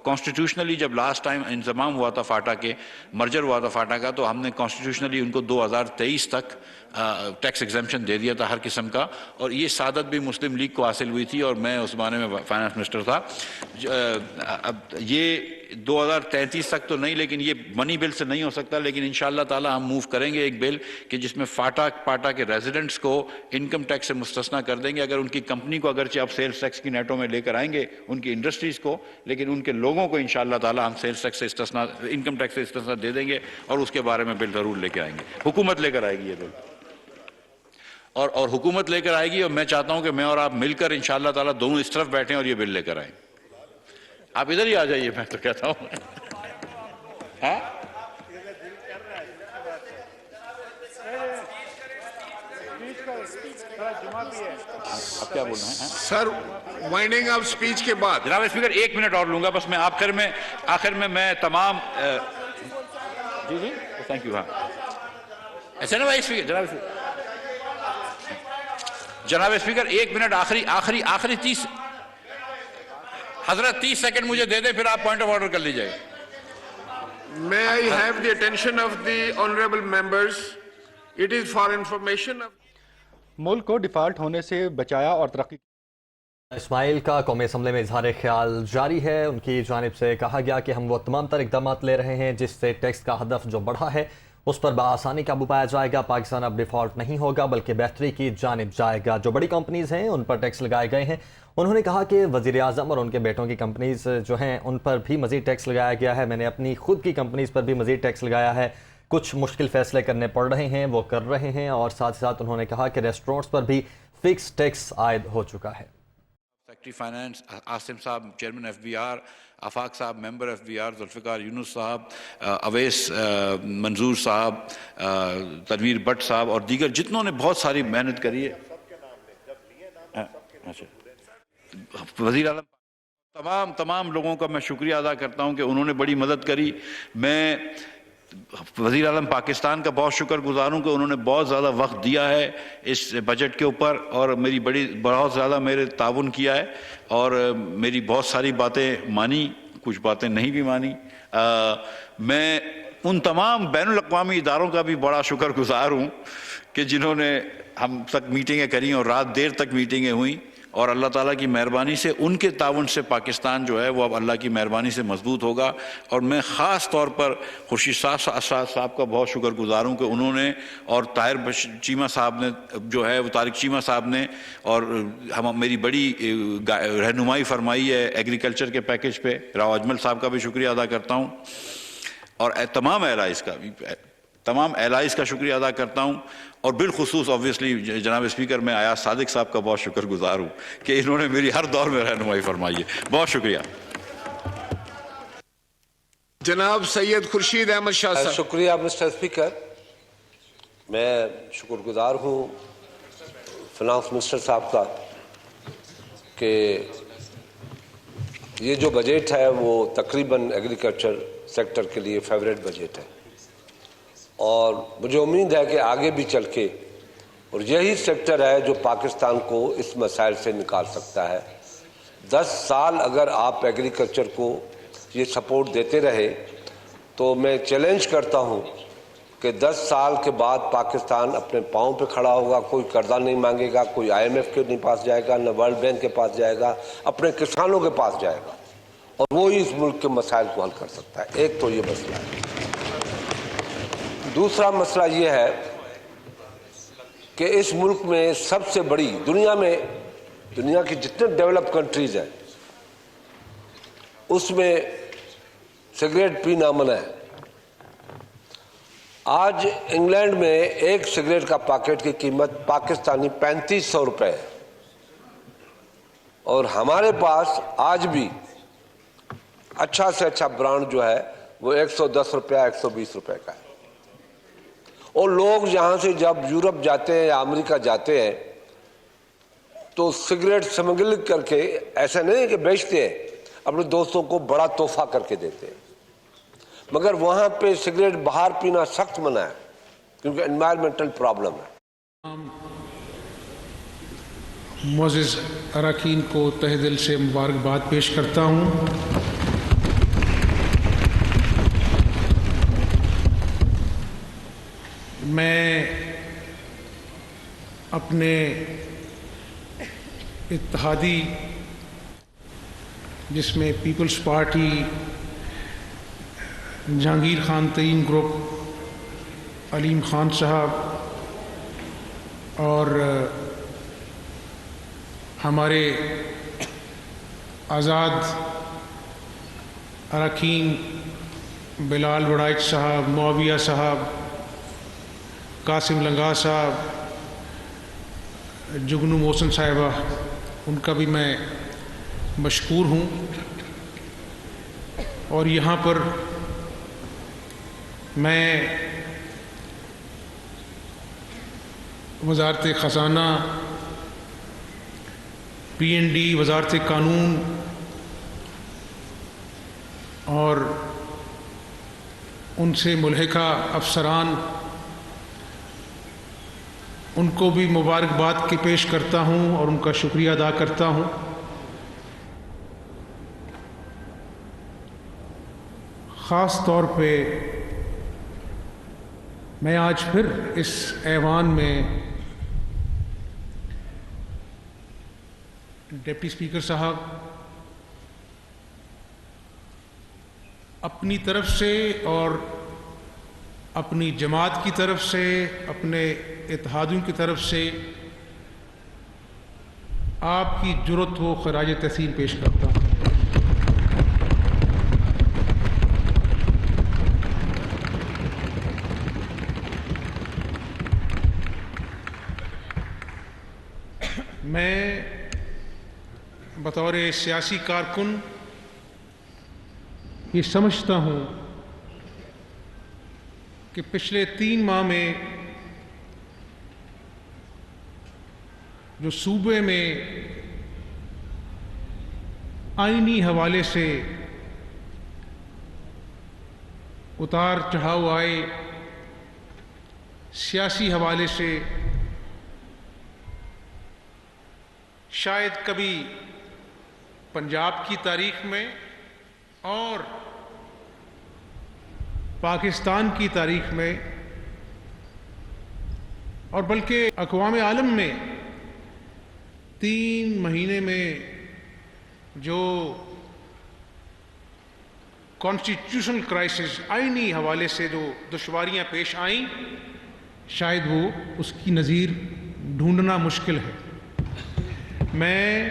کانسٹیٹیوشنلی جب لاسٹ ٹائم انضمام ہوا تھا فاٹا کے، مرجر ہوا تھا فاٹا کا، تو ہم نے کانسٹیٹیوشنلی ان کو 2023 تک ٹیکس ایگزمپشن دے دیا تھا ہر قسم کا، اور یہ سعادت بھی مسلم لیگ کو حاصل ہوئی تھی اور میں اس زمانے میں فائنانس منسٹر تھا. اب یہ 2033 تک تو نہیں، لیکن یہ منی بل سے نہیں ہو سکتا، لیکن انشاءاللہ تعالی ہم موو کریں گے ایک بل کہ جس میں پاٹا کے ریزیڈنٹس کو انکم ٹیکس سے مستثنا کر دیں گے. اگر ان کی کمپنی کو اگرچہ آپ سیلز ٹیکس کی نیٹوں میں لے کر آئیں گے، ان کی انڈسٹریز کو، لیکن ان کے لوگوں کو انشاءاللہ تعالی ہم سیلز ٹیکس سے انکم ٹیکس سے استثنا دے دیں گے، اور اس کے بارے میں بل ضرور لے کے آئیں گے. حکومت لے کر آئے گی یہ بل، اور حکومت لے کر آئے گی، اور میں چاہتا ہوں کہ میں اور آپ مل کر انشاءاللہ تعالی دونوں اس طرف بیٹھیں اور یہ بل لے کر آئیں. آپ ادھر ہی آ جائیے، میں تو کہتا ہوں. آپ کیا بول رہے ہیں سر؟ وائنڈنگ اپ سپیچ کے بعد جناب اسپیکر 1 منٹ اور لوں گا بس. میں آخر میں تمام جی تھینک یو. ہاں ایسے نا بھائی اسپیکر، جناب اسپیکر 1 منٹ آخری 30 حضرت 30 سیکنڈ مجھے دے دیں، پھر آپ پوائنٹ آف آرڈر کر لیجئے. May I have the attention of the honorable members? It is for information of ملک کو ڈیفالٹ ہونے سے بچایا اور ترقی. اسماعیل کا قومی اسمبلی میں اظہار خیال جاری ہے. ان کی جانب سے کہا گیا کہ ہم وہ تمام تر اقدامات لے رہے ہیں جس سے ٹیکس کا ہدف جو بڑھا ہے اس پر بآسانی قابو پایا جائے گا. پاکستان اب ڈیفالٹ نہیں ہوگا بلکہ بہتری کی جانب جائے گا. جو بڑی کمپنیز ہیں ان پر ٹیکس لگائے گئے ہیں. انہوں نے کہا کہ وزیر اعظم اور ان کے بیٹوں کی کمپنیز جو ہیں ان پر بھی مزید ٹیکس لگایا گیا ہے. میں نے اپنی خود کی کمپنیز پر بھی مزید ٹیکس لگایا ہے. کچھ مشکل فیصلے کرنے پڑ رہے ہیں وہ کر رہے ہیں. اور ساتھ انہوں نے کہا کہ ریسٹورنٹس پر بھی فکس ٹیکس عائد ہو چکا ہے. سیکرٹری فائنانس عاصم صاحب، چیئرمین ایف بی آر، آفاق صاحب ممبر ایف بی آر، ذوالفقار یونس صاحب، اویس منظور صاحب، تنویر بٹ صاحب اور دیگر جتنوں نے بہت ساری محنت کری ہے. وزیر اعظم تمام لوگوں کا میں شکریہ ادا کرتا ہوں کہ انہوں نے بڑی مدد کری. میں وزیر اعظم پاکستان کا بہت شکر گزار ہوں کہ انہوں نے بہت زیادہ وقت دیا ہے اس بجٹ کے اوپر اور میری بہت زیادہ میرے تعاون کیا ہے اور میری بہت ساری باتیں مانی، کچھ باتیں نہیں بھی مانی. میں ان تمام بین الاقوامی اداروں کا بھی بڑا شکر گزار ہوں کہ جنہوں نے ہم تک میٹنگیں کریں اور رات دیر تک میٹنگیں ہوئیں اور اللہ تعالیٰ کی مہربانی سے ان کے تعاون سے پاکستان جو ہے وہ اب اللہ کی مہربانی سے مضبوط ہوگا. اور میں خاص طور پر خورشید صاحب کا بہت شکر گزار ہوں کہ انہوں نے اور طاہر چیمہ صاحب نے جو ہے وہ طارق چیمہ صاحب نے اور میری بڑی رہنمائی فرمائی ہے ایگریکلچر کے پیکج پہ. راؤ اجمل صاحب کا بھی شکریہ ادا کرتا ہوں اور تمام ایلائز کا شکریہ ادا کرتا ہوں. اور بالخصوص آبویسلی جناب اسپیکر میں ایاز صادق صاحب کا بہت شکر گزار ہوں کہ انہوں نے میری ہر دور میں رہنمائی فرمائی ہے. بہت شکریہ. جناب سید خورشید احمد شاہ صاحب. شکریہ مسٹر اسپیکر. میں شکر گزار ہوں فنانس منسٹر صاحب کا کہ یہ جو بجٹ ہے وہ تقریباً ایگریکلچر سیکٹر کے لیے فیوریٹ بجٹ ہے اور مجھے امید ہے کہ آگے بھی چل کے اور یہی سیکٹر ہے جو پاکستان کو اس مسائل سے نکال سکتا ہے. 10 سال اگر آپ ایگریکلچر کو یہ سپورٹ دیتے رہے تو میں چیلنج کرتا ہوں کہ 10 سال کے بعد پاکستان اپنے پاؤں پہ کھڑا ہوگا. کوئی قرضہ نہیں مانگے گا, کوئی IMF کے نہیں پاس جائے گا, نہ ورلڈ بینک کے پاس جائے گا, اپنے کسانوں کے پاس جائے گا اور وہی اس ملک کے مسائل کو حل کر سکتا ہے. ایک تو یہ مسئلہ ہے. دوسرا مسئلہ یہ ہے کہ اس ملک میں سب سے بڑی دنیا کی جتنے ڈیولپ کنٹریز ہیں اس میں سگریٹ پینا منع ہے. آج انگلینڈ میں ایک سگریٹ کا پیکٹ کی قیمت پاکستانی 3500 روپے ہے اور ہمارے پاس آج بھی اچھا سے اچھا برانڈ جو ہے وہ 110 روپیہ 120 روپے کا ہے. اور لوگ یہاں سے جب یورپ جاتے ہیں یا امریکہ جاتے ہیں تو سگریٹ سمگلنگ کر کے ایسا نہیں کہ بیچتے ہیں, اپنے دوستوں کو بڑا تحفہ کر کے دیتے ہیں. مگر وہاں پہ سگریٹ باہر پینا سخت منع ہے کیونکہ انوائرمنٹل پرابلم ہے. معزز اراکین کو تہہ دل سے مبارکباد پیش کرتا ہوں. میں اپنے اتحادی جس میں پیپلز پارٹی, جہانگیر خان ترین گروپ, علیم خان صاحب اور ہمارے آزاد اراکین بلال وڑائچ صاحب, معاویہ صاحب, قاسم لنگا صاحب, جگنو محسن صاحبہ, ان کا بھی میں مشکور ہوں. اور یہاں پر میں وزارت خزانہ, PND, وزارت قانون اور ان سے ملحقہ افسران ان کو بھی مبارکباد کی پیش کرتا ہوں اور ان کا شکریہ ادا کرتا ہوں. خاص طور پہ میں آج پھر اس ایوان میں ڈپٹی اسپیکر صاحب اپنی طرف سے اور اپنی جماعت کی طرف سے, اپنے اتحادیوں کی طرف سے آپ کی جرأت و خراج تحسین پیش کرتا ہوں. میں بطور سیاسی کارکن یہ سمجھتا ہوں کہ پچھلے 3 ماہ میں جو صوبے میں آئینی حوالے سے اتار چڑھاؤ آئے, سیاسی حوالے سے شاید کبھی پنجاب کی تاریخ میں اور پاکستان کی تاریخ میں اور بلکہ اقوام عالم میں 3 مہینے میں جو کانسٹیٹیوشنل کرائسس آئینی حوالے سے جو دشواریاں پیش آئیں، شاید وہ اس کی نظیر ڈھونڈنا مشکل ہے۔ میں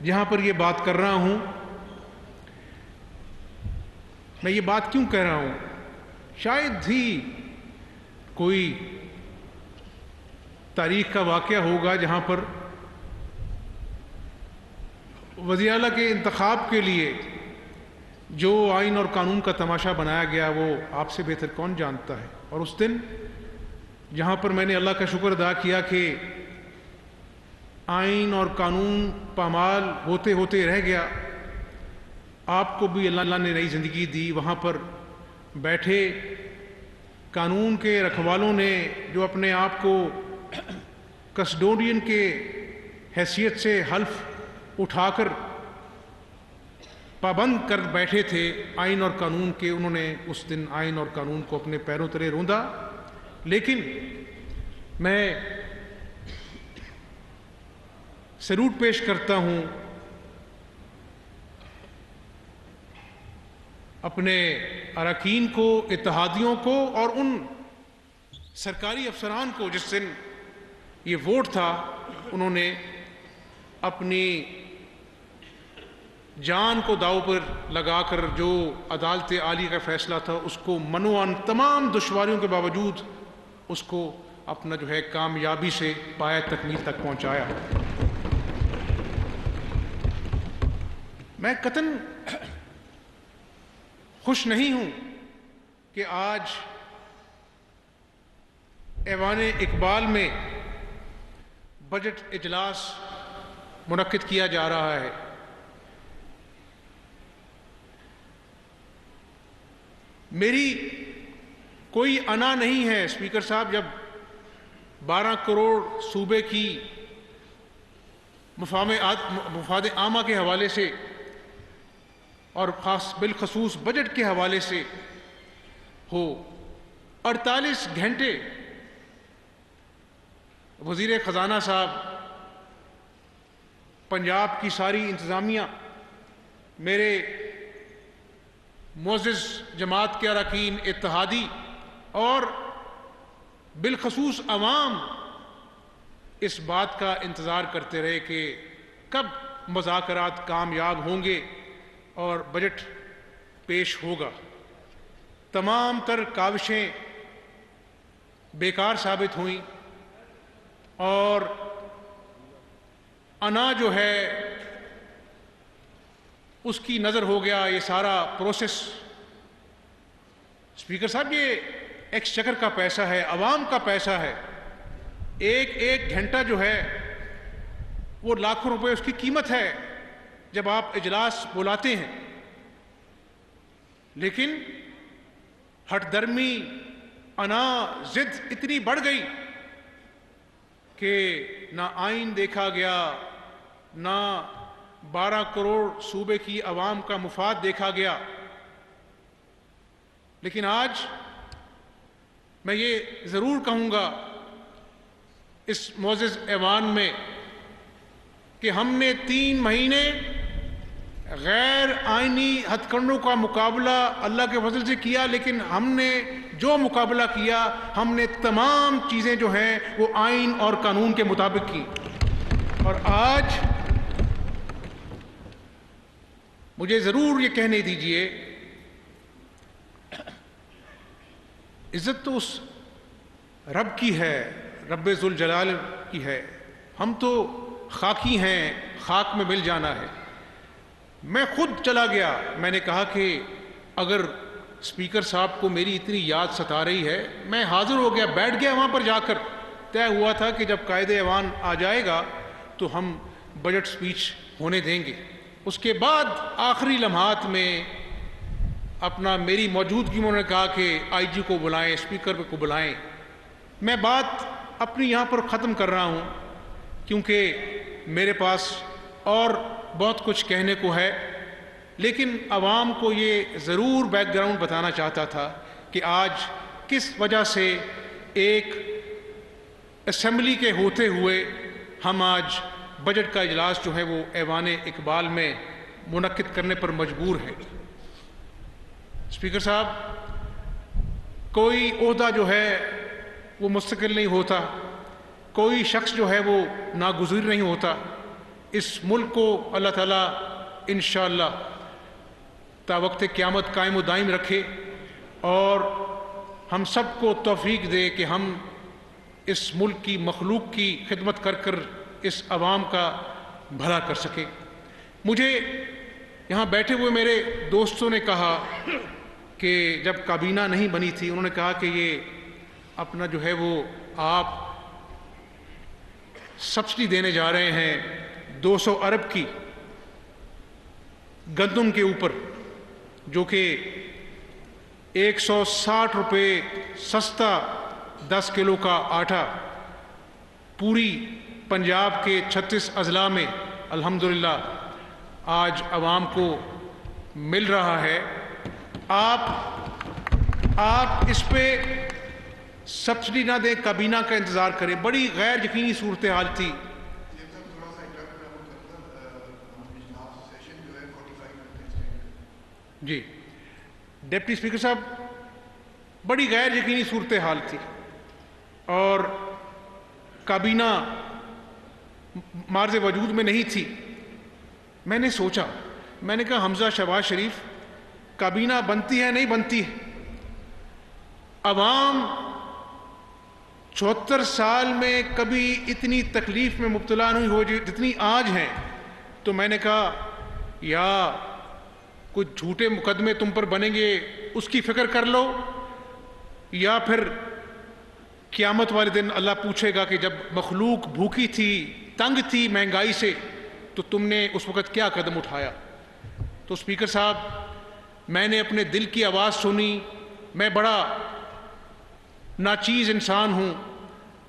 یہاں پر یہ بات کر رہا ہوں، میں یہ بات کیوں کہہ رہا ہوں؟ شاید ہی کوئی تاریخ کا واقعہ ہوگا جہاں پر وزیر اعلیٰ کے انتخاب کے لیے جو آئین اور قانون کا تماشا بنایا گیا وہ آپ سے بہتر کون جانتا ہے۔ اور اس دن جہاں پر میں نے اللہ کا شکر ادا کیا کہ آئین اور قانون پامال ہوتے ہوتے رہ گیا، آپ کو بھی اللہ نے نئی زندگی دی، وہاں پر بیٹھے قانون کے رکھوالوں نے جو اپنے آپ کو کسٹوڈین کے حیثیت سے حلف اٹھا کر پابند کر بیٹھے تھے آئین اور قانون کے، انہوں نے اس دن آئین اور قانون کو اپنے پیروں تلے روندا۔ لیکن میں سلوٹ پیش کرتا ہوں اپنے اراکین کو، اتحادیوں کو اور ان سرکاری افسران کو جس دن یہ ووٹ تھا انہوں نے اپنی جان کو داؤ پر لگا کر جو عدالت عالیہ کا فیصلہ تھا اس کو منوان تمام دشواریوں کے باوجود اس کو اپنا جو ہے کامیابی سے پایہ تکمیل تک پہنچایا۔ میں قطعاً خوش نہیں ہوں کہ آج ایوان اقبال میں بجٹ اجلاس منعقد کیا جا رہا ہے۔ میری کوئی انا نہیں ہے اسپیکر صاحب، جب 12 کروڑ صوبے کی مفاد عامہ کے حوالے سے اور بالخصوص بجٹ کے حوالے سے ہو، 48 گھنٹے وزیر خزانہ صاحب، پنجاب کی ساری انتظامیہ، میرے معزز جماعت کے اراکین، اتحادی اور بالخصوص عوام اس بات کا انتظار کرتے رہے کہ کب مذاکرات کامیاب ہوں گے اور بجٹ پیش ہوگا۔ تمام تر کاوشیں بیکار ثابت ہوئیں اور انا جو ہے اس کی نظر ہو گیا یہ سارا پروسیس۔ اسپیکر صاحب یہ ایکسچیکر کا پیسہ ہے، عوام کا پیسہ ہے، ایک ایک گھنٹہ جو ہے وہ لاکھوں روپے اس کی قیمت ہے جب آپ اجلاس بلاتے ہیں۔ لیکن ہٹ درمی، انا، ضد اتنی بڑھ گئی کہ نہ آئین دیکھا گیا، نہ 12 کروڑ صوبے کی عوام کا مفاد دیکھا گیا۔ لیکن آج میں یہ ضرور کہوں گا اس معزز ایوان میں کہ ہم نے 3 مہینے غیر آئینی ہتھ کنڈوں کا مقابلہ اللہ کے فضل سے کیا، لیکن ہم نے جو مقابلہ کیا ہم نے تمام چیزیں جو ہیں وہ آئین اور قانون کے مطابق کی۔ اور آج مجھے ضرور یہ کہنے دیجئے، عزت تو اس رب کی ہے، رب ذوالجلال کی ہے، ہم تو خاکی ہیں، خاک میں مل جانا ہے۔ میں خود چلا گیا، میں نے کہا کہ اگر اسپیکر صاحب کو میری اتنی یاد ستا رہی ہے، میں حاضر ہو گیا، بیٹھ گیا وہاں پر جا کر۔ طے ہوا تھا کہ جب قائد ایوان آ جائے گا تو ہم بجٹ سپیچ ہونے دیں گے۔ اس کے بعد آخری لمحات میں اپنا میری موجودگی میں انہوں نے کہا کہ آئی جی کو بلائیں، اسپیکر کو بلائیں۔ میں بات اپنی یہاں پر ختم کر رہا ہوں کیونکہ میرے پاس اور بہت کچھ کہنے کو ہے، لیکن عوام کو یہ ضرور بیک گراؤنڈ بتانا چاہتا تھا کہ آج کس وجہ سے ایک اسمبلی کے ہوتے ہوئے ہم آج بجٹ کا اجلاس جو ہے وہ ایوان اقبال میں منعقد کرنے پر مجبور ہے۔ اسپیکر صاحب، کوئی عہدہ جو ہے وہ مستقل نہیں ہوتا، کوئی شخص جو ہے وہ ناگزیر نہیں ہوتا۔ اس ملک کو اللہ تعالیٰ انشاءاللہ تا وقت قیامت قائم و دائم رکھے، اور ہم سب کو توفیق دے کہ ہم اس ملک کی مخلوق کی خدمت کر کر اس عوام کا بھلا کر سکیں۔ مجھے یہاں بیٹھے ہوئے میرے دوستوں نے کہا کہ جب کابینہ نہیں بنی تھی، انہوں نے کہا کہ یہ اپنا جو ہے وہ آپ سبسڈی دینے جا رہے ہیں 200 ارب کی گندم کے اوپر، جو کہ 160 روپے سستا 10 کلو کا آٹا پوری پنجاب کے 36 اضلاع میں الحمدللہ آج عوام کو مل رہا ہے۔ آپ اس پہ سبسڈی نہ دیں، کابینہ کا انتظار کریں۔ بڑی غیر یقینی صورتحال تھی۔ جی ڈپٹی اسپیکر صاحب، بڑی غیر یقینی صورتحال تھی اور کابینہ معرض وجود میں نہیں تھی۔ میں نے سوچا، میں نے کہا حمزہ شہباز شریف، کابینہ بنتی ہے نہیں بنتی ہے؟ عوام 74 سال میں کبھی اتنی تکلیف میں مبتلا نہیں ہو جتنی آج ہیں۔ تو میں نے کہا یا کچھ جھوٹے مقدمے تم پر بنیں گے اس کی فکر کر لو، یا پھر قیامت والے دن اللہ پوچھے گا کہ جب مخلوق بھوکی تھی، تنگ تھی مہنگائی سے، تو تم نے اس وقت کیا قدم اٹھایا؟ تو اسپیکر صاحب، میں نے اپنے دل کی آواز سنی۔ میں بڑا ناچیز انسان ہوں،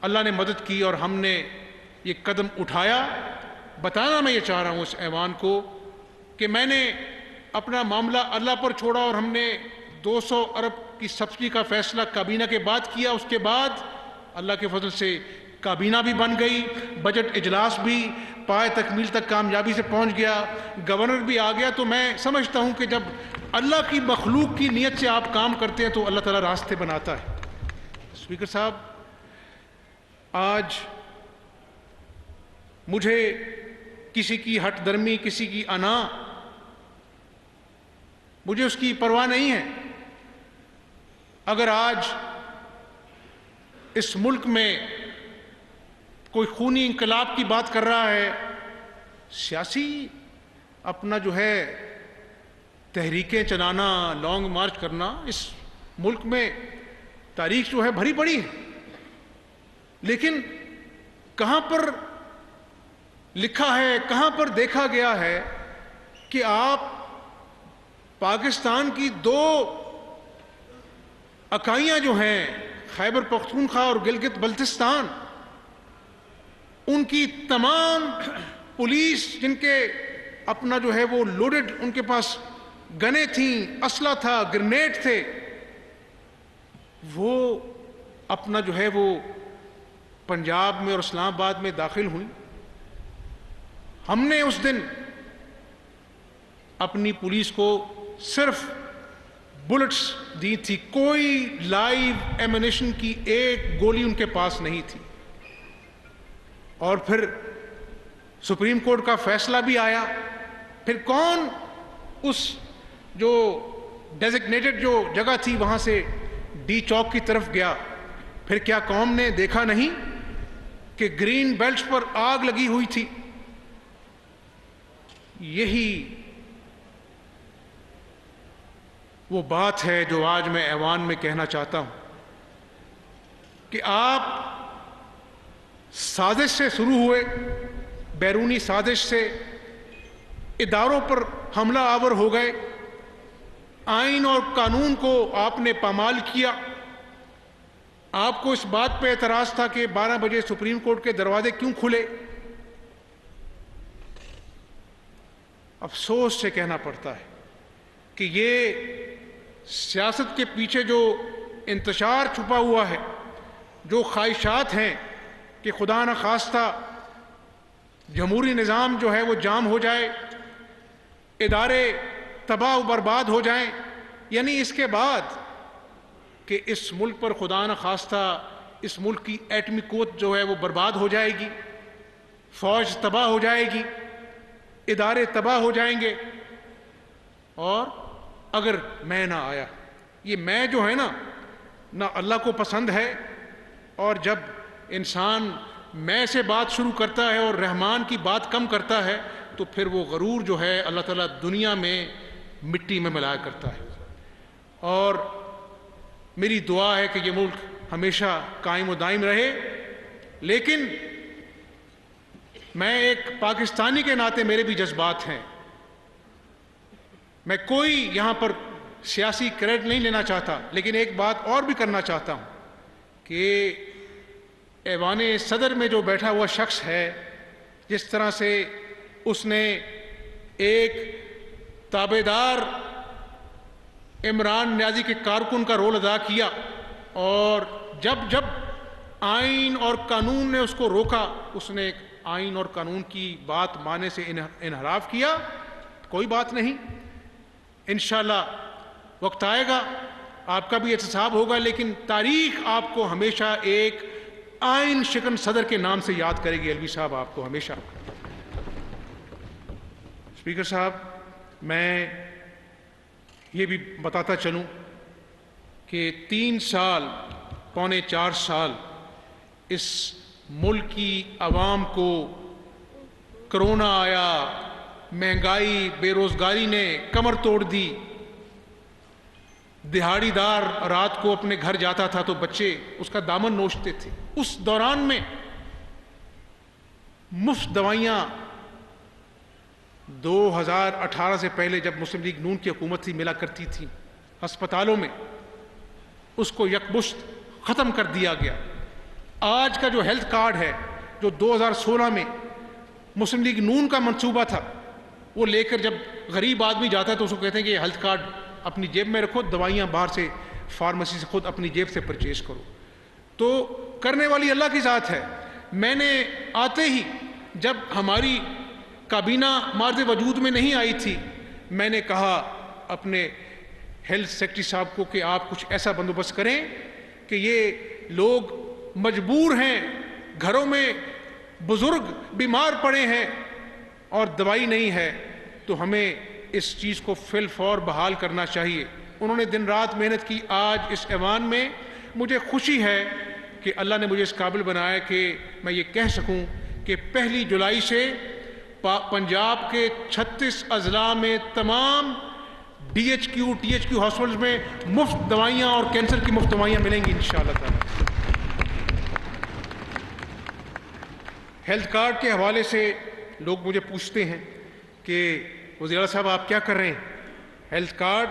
اللہ نے مدد کی اور ہم نے یہ قدم اٹھایا۔ بتانا میں یہ چاہ رہا ہوں اس ایوان کو کہ میں نے اپنا معاملہ اللہ پر چھوڑا اور ہم نے 200 ارب کی سبسڈی کا فیصلہ کابینہ کے بعد کیا۔ اس کے بعد اللہ کے فضل سے کابینہ بھی بن گئی، بجٹ اجلاس بھی پائے تکمیل تک کامیابی سے پہنچ گیا، گورنر بھی آ گیا۔ تو میں سمجھتا ہوں کہ جب اللہ کی مخلوق کی نیت سے آپ کام کرتے ہیں تو اللہ تعالیٰ راستے بناتا ہے۔ اسپیکر صاحب، آج مجھے کسی کی ہٹ درمی، کسی کی انا، مجھے اس کی پرواہ نہیں ہے۔ اگر آج اس ملک میں کوئی خونی انقلاب کی بات کر رہا ہے، سیاسی اپنا جو ہے تحریکیں چلانا، لانگ مارچ کرنا، اس ملک میں تاریخ جو ہے بھری پڑی ہے، لیکن کہاں پر لکھا ہے، کہاں پر دیکھا گیا ہے کہ آپ پاکستان کی 2 اکائیاں جو ہیں، خیبر پختونخوا اور گلگت بلتستان، ان کی تمام پولیس، جن کے اپنا جو ہے وہ لوڈڈ، ان کے پاس گنیں تھیں، اسلحہ تھا، گرنیڈ تھے، وہ اپنا جو ہے وہ پنجاب میں اور اسلام آباد میں داخل ہوئی۔ ہم نے اس دن اپنی پولیس کو صرف بلٹس دی تھی، کوئی لائیو ایمونیشن کی ایک گولی ان کے پاس نہیں تھی۔ اور پھر سپریم کورٹ کا فیصلہ بھی آیا، پھر کون اس جو ڈیزگنیٹڈ جو جگہ تھی وہاں سے ڈی چوک کی طرف گیا؟ پھر کیا قوم نے دیکھا نہیں کہ گرین بیلٹس پر آگ لگی ہوئی تھی؟ یہی وہ بات ہے جو آج میں ایوان میں کہنا چاہتا ہوں کہ آپ سازش سے شروع ہوئے، بیرونی سازش سے اداروں پر حملہ آور ہو گئے، آئین اور قانون کو آپ نے پامال کیا۔ آپ کو اس بات پہ اعتراض تھا کہ 12 بجے سپریم کورٹ کے دروازے کیوں کھلے؟ افسوس سے کہنا پڑتا ہے کہ یہ سیاست کے پیچھے جو انتشار چھپا ہوا ہے، جو خواہشات ہیں کہ خدا نخواستہ جمہوری نظام جو ہے وہ جام ہو جائے، ادارے تباہ و برباد ہو جائیں، یعنی اس کے بعد کہ اس ملک پر خدا نخواستہ اس ملک کی ایٹمی قوت جو ہے وہ برباد ہو جائے گی، فوج تباہ ہو جائے گی، ادارے تباہ ہو جائیں گے، اور اگر میں نہ آیا، یہ میں جو ہے نہ اللہ کو پسند ہے، اور جب انسان میں سے بات شروع کرتا ہے اور رحمان کی بات کم کرتا ہے تو پھر وہ غرور جو ہے اللہ تعالیٰ دنیا میں مٹی میں ملایا کرتا ہے۔ اور میری دعا ہے کہ یہ ملک ہمیشہ قائم و دائم رہے، لیکن میں ایک پاکستانی کے ناطے میرے بھی جذبات ہیں، میں کوئی یہاں پر سیاسی کریڈٹ نہیں لینا چاہتا، لیکن ایک بات اور بھی کرنا چاہتا ہوں کہ ایوان صدر میں جو بیٹھا ہوا شخص ہے، جس طرح سے اس نے ایک تابعدار عمران نیازی کے کارکن کا رول ادا کیا، اور جب آئین اور قانون نے اس کو روکا، اس نے ایک آئین اور قانون کی بات ماننے سے انحراف کیا، کوئی بات نہیں، انشاءاللہ وقت آئے گا، آپ کا بھی احتساب ہوگا، لیکن تاریخ آپ کو ہمیشہ ایک آئین شکن صدر کے نام سے یاد کرے گی۔ الوی صاحب آپ کو ہمیشہ۔ اسپیکر صاحب، میں یہ بھی بتاتا چلوں کہ 3 سال، پونے 4 سال اس ملک کی عوام کو کرونا آیا، مہنگائی، بے روزگاری نے کمر توڑ دی، دہاڑی دار رات کو اپنے گھر جاتا تھا تو بچے اس کا دامن نوچتے تھے، اس دوران میں مفت دوائیاں 2018 سے پہلے جب مسلم لیگ نون کی حکومت تھی ملا کرتی تھی ہسپتالوں میں، اس کو یکمشت ختم کر دیا گیا۔ آج کا جو ہیلتھ کارڈ ہے، جو 2016 میں مسلم لیگ نون کا منصوبہ تھا، وہ لے کر جب غریب آدمی جاتا ہے تو اس کو کہتے ہیں کہ یہ ہیلتھ کارڈ اپنی جیب میں رکھو، دوائیاں باہر سے فارمیسی سے خود اپنی جیب سے پرچیز کرو۔ تو کرنے والی اللہ کی ذات ہے۔ میں نے آتے ہی، جب ہماری کابینہ مارز وجود میں نہیں آئی تھی، میں نے کہا اپنے ہیلتھ سیکرٹری صاحب کو کہ آپ کچھ ایسا بندوبست کریں کہ یہ لوگ مجبور ہیں، گھروں میں بزرگ بیمار پڑے ہیں اور دوائی نہیں ہے، تو ہمیں اس چیز کو فی الفور بحال کرنا چاہیے۔ انہوں نے دن رات محنت کی۔ آج اس ایوان میں مجھے خوشی ہے کہ اللہ نے مجھے اس قابل بنایا کہ میں یہ کہہ سکوں کہ 1 جولائی سے پنجاب کے 36 اضلاع میں تمام DHQ ہاسپٹلز میں مفت دوائیاں اور کینسر کی مفت دوائیاں ملیں گی انشاءاللہ تعالی۔ ہیلتھ کارڈ کے حوالے سے لوگ مجھے پوچھتے ہیں کہ وزیر اعلیٰ صاحب آپ کیا کر رہے ہیں؟ ہیلتھ کارڈ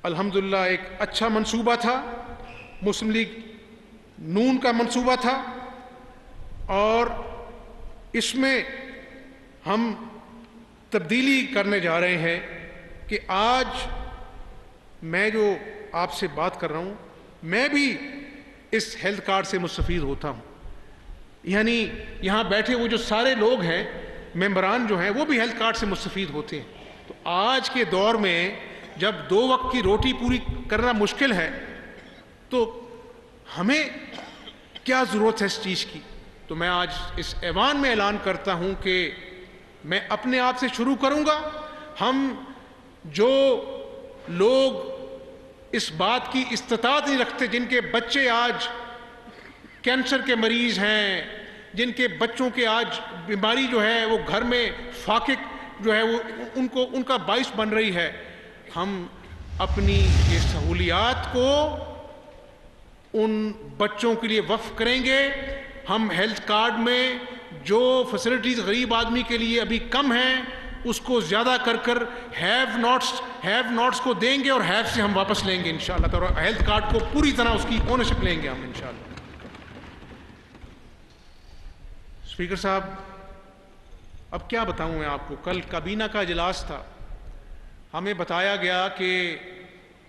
الحمدللہ ایک اچھا منصوبہ تھا، مسلم لیگ نون کا منصوبہ تھا، اور اس میں ہم تبدیلی کرنے جا رہے ہیں کہ آج میں جو آپ سے بات کر رہا ہوں، میں بھی اس ہیلتھ کارڈ سے مستفید ہوتا ہوں، یعنی یہاں بیٹھے ہوئے جو سارے لوگ ہیں، ممبران جو ہیں، وہ بھی ہیلتھ کارڈ سے مستفید ہوتے ہیں۔ تو آج کے دور میں جب 2 وقت کی روٹی پوری کرنا مشکل ہے تو ہمیں کیا ضرورت ہے اس چیز کی؟ تو میں آج اس ایوان میں اعلان کرتا ہوں کہ میں اپنے آپ سے شروع کروں گا۔ ہم جو لوگ اس بات کی استطاعت نہیں رکھتے، جن کے بچے آج کینسر کے مریض ہیں، جن کے بچوں کے آج بیماری جو ہے وہ گھر میں فاقے جو ہے وہ ان کا باعث بن رہی ہے، ہم اپنی یہ سہولیات کو ان بچوں کے لیے وقف کریں گے۔ ہم ہیلتھ کارڈ میں جو فیسلٹیز غریب آدمی کے لیے ابھی کم ہیں، اس کو زیادہ کر ہیو ناٹس کو دیں گے، اور ہیو سے ہم واپس لیں گے انشاءاللہ تعالی۔ ہیلتھ کارڈ کو پوری طرح اس کی اونرشپ لیں گے ہم انشاءاللہ۔ اسپیکر صاحب، اب کیا بتاؤں میں آپ کو، کل کابینہ کا اجلاس تھا، ہمیں بتایا گیا کہ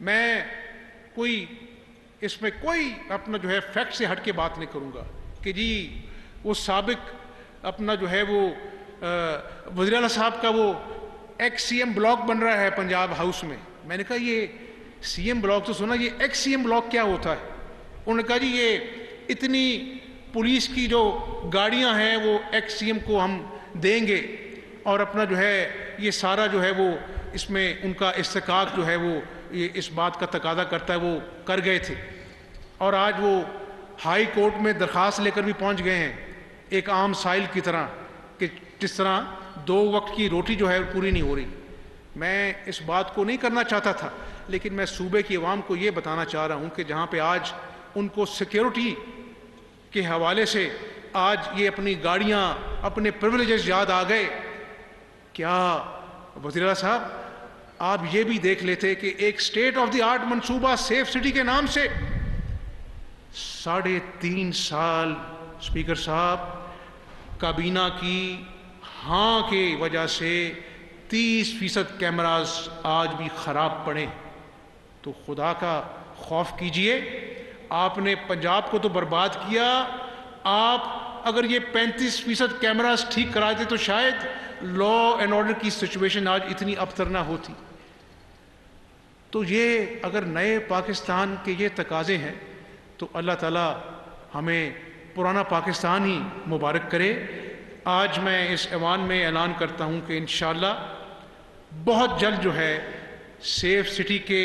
میں اس میں کوئی اپنا جو ہے فیکٹ سے ہٹ کے بات نہیں کروں گا کہ جی وہ سابق اپنا جو ہے وہ وزیر اعلیٰ صاحب کا وہ ایکس سی ایم بلاک بن رہا ہے پنجاب ہاؤس میں. میں نے کہا یہ سی ایم بلاک تو سنا, یہ ایکس سی ایم بلاک کیا ہوتا ہے؟ انہوں نے کہا جی یہ اتنی پولیس کی جو گاڑیاں ہیں وہ ایکس سی ایم کو ہم دیں گے, اور اپنا جو ہے یہ سارا جو ہے وہ اس میں ان کا استحقاق جو ہے وہ یہ اس بات کا تقاضا کرتا ہے, وہ کر گئے تھے. اور آج وہ ہائی کورٹ میں درخواست لے کر بھی پہنچ گئے ہیں ایک عام سائل کی طرح, کہ جس طرح 2 وقت کی روٹی جو ہے پوری نہیں ہو رہی. میں اس بات کو نہیں کرنا چاہتا تھا, لیکن میں صوبے کی عوام کو یہ بتانا چاہ رہا ہوں کہ جہاں پہ آج ان کو سیکیورٹی کے حوالے سے آج یہ اپنی گاڑیاں, اپنے پریولیجز یاد آ گئے. کیا وزیر اعلیٰ صاحب آپ یہ بھی دیکھ لیتے کہ ایک اسٹیٹ آف دی آرٹ منصوبہ سیف سٹی کے نام سے 3.5 سال اسپیکر صاحب کابینہ کی ہاں کی وجہ سے 30% کیمراز آج بھی خراب پڑے. تو خدا کا خوف کیجئے, آپ نے پنجاب کو تو برباد کیا. آپ اگر یہ 35% کیمراز ٹھیک کرا دیتے تو شاید لا اینڈ آرڈر کی سچویشن آج اتنی ابتر نہ ہوتی. تو یہ اگر نئے پاکستان کے یہ تقاضے ہیں تو اللہ تعالیٰ ہمیں پرانا پاکستان ہی مبارک کرے. آج میں اس ایوان میں اعلان کرتا ہوں کہ انشاءاللہ بہت جلد جو ہے سیف سٹی کے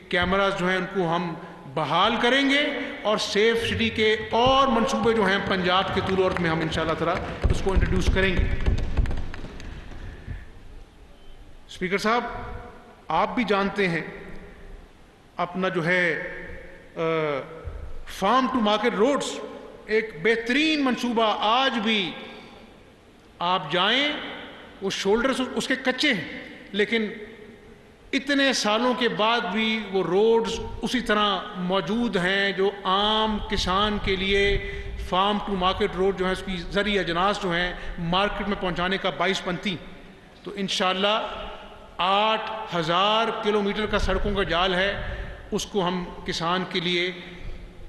کیمراز جو ہیں ان کو ہم بحال کریں گے, اور سیف سٹی کے اور منصوبے جو ہیں پنجاب کے طول عرض میں ہم انشاءاللہ تعالیٰ اس کو انٹروڈیوس کریں گے. اسپیکر صاحب آپ بھی جانتے ہیں اپنا جو ہے فارم ٹو مارکیٹ روڈز ایک بہترین منصوبہ, آج بھی آپ جائیں وہ شولڈرز اس کے کچے ہیں, لیکن اتنے سالوں کے بعد بھی وہ روڈز اسی طرح موجود ہیں جو عام کسان کے لیے فارم ٹو مارکیٹ روڈ جو ہے اس کی زرعی اجناس جو ہیں مارکیٹ میں پہنچانے کا باعث بنتی. تو انشاءاللہ 8,000 کلومیٹر کا سڑکوں کا جال ہے, اس کو ہم کسان کے لیے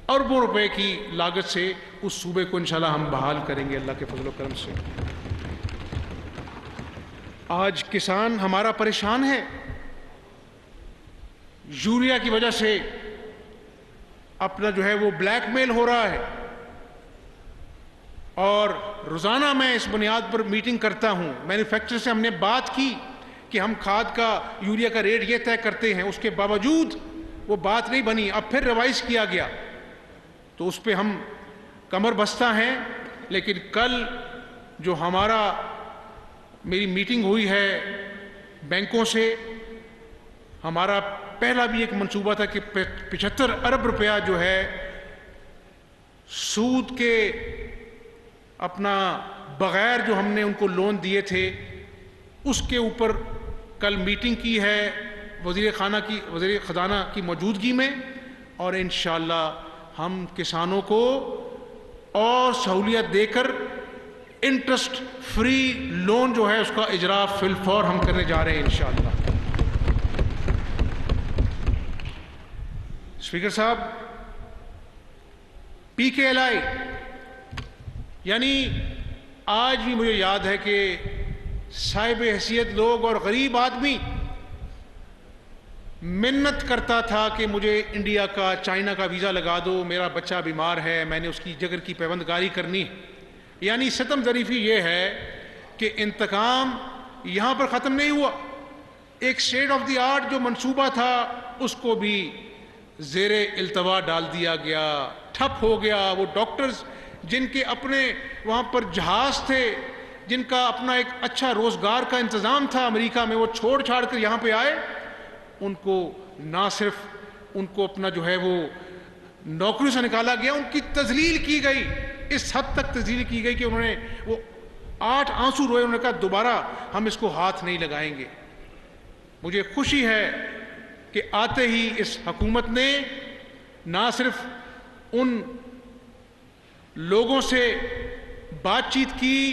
اربوں روپے کی لاگت سے اس صوبے کو انشاءاللہ ہم بحال کریں گے اللہ کے فضل و کرم سے. آج کسان ہمارا پریشان ہے, یوریا کی وجہ سے اپنا جو ہے وہ بلیک میل ہو رہا ہے, اور روزانہ میں اس بنیاد پر میٹنگ کرتا ہوں. مینوفیکچرر سے ہم نے بات کی کہ ہم کھاد کا یوریا کا ریٹ یہ طے کرتے ہیں, اس کے باوجود وہ بات نہیں بنی. اب پھر ریوائز کیا گیا تو اس پہ ہم کمر بستہ ہیں. لیکن کل جو میری میٹنگ ہوئی ہے بینکوں سے, ہمارا پہلا بھی ایک منصوبہ تھا کہ 75 ارب روپیہ جو ہے سود کے اپنا بغیر جو ہم نے ان کو لون دیے تھے اس کے اوپر کل میٹنگ کی ہے وزیر خزانہ کی موجودگی میں, اور انشاءاللہ ہم کسانوں کو اور سہولیت دے کر انٹرسٹ فری لون جو ہے اس کا اجرا فی الفور ہم کرنے جا رہے ہیں انشاءاللہ. اسپیکر صاحب, پی کے ایل آئی یعنی آج بھی مجھے یاد ہے کہ صاحب حیثیت لوگ اور غریب آدمی منت کرتا تھا کہ مجھے انڈیا کا چائنا کا ویزا لگا دو, میرا بچہ بیمار ہے, میں نے اس کی جگر کی پیوندگاری کرنی. یعنی ستم ظریفی یہ ہے کہ انتقام یہاں پر ختم نہیں ہوا. ایک اسٹیٹ آف دی آرٹ جو منصوبہ تھا اس کو بھی زیر التوا ڈال دیا گیا, ٹھپ ہو گیا. وہ ڈاکٹرز جن کے اپنے وہاں پر جہاز تھے, جن کا اپنا ایک اچھا روزگار کا انتظام تھا امریکہ میں, وہ چھوڑ چھاڑ کر یہاں پہ آئے. ان کو نہ صرف ان کو اپنا جو ہے وہ نوکری سے نکالا گیا, ان کی تذلیل کی گئی, اس حد تک تذلیل کی گئی کہ انہوں نے وہ 8 آنسو روئے. انہوں نے کہا دوبارہ ہم اس کو ہاتھ نہیں لگائیں گے. مجھے خوشی ہے کہ آتے ہی اس حکومت نے نہ صرف ان لوگوں سے بات چیت کی,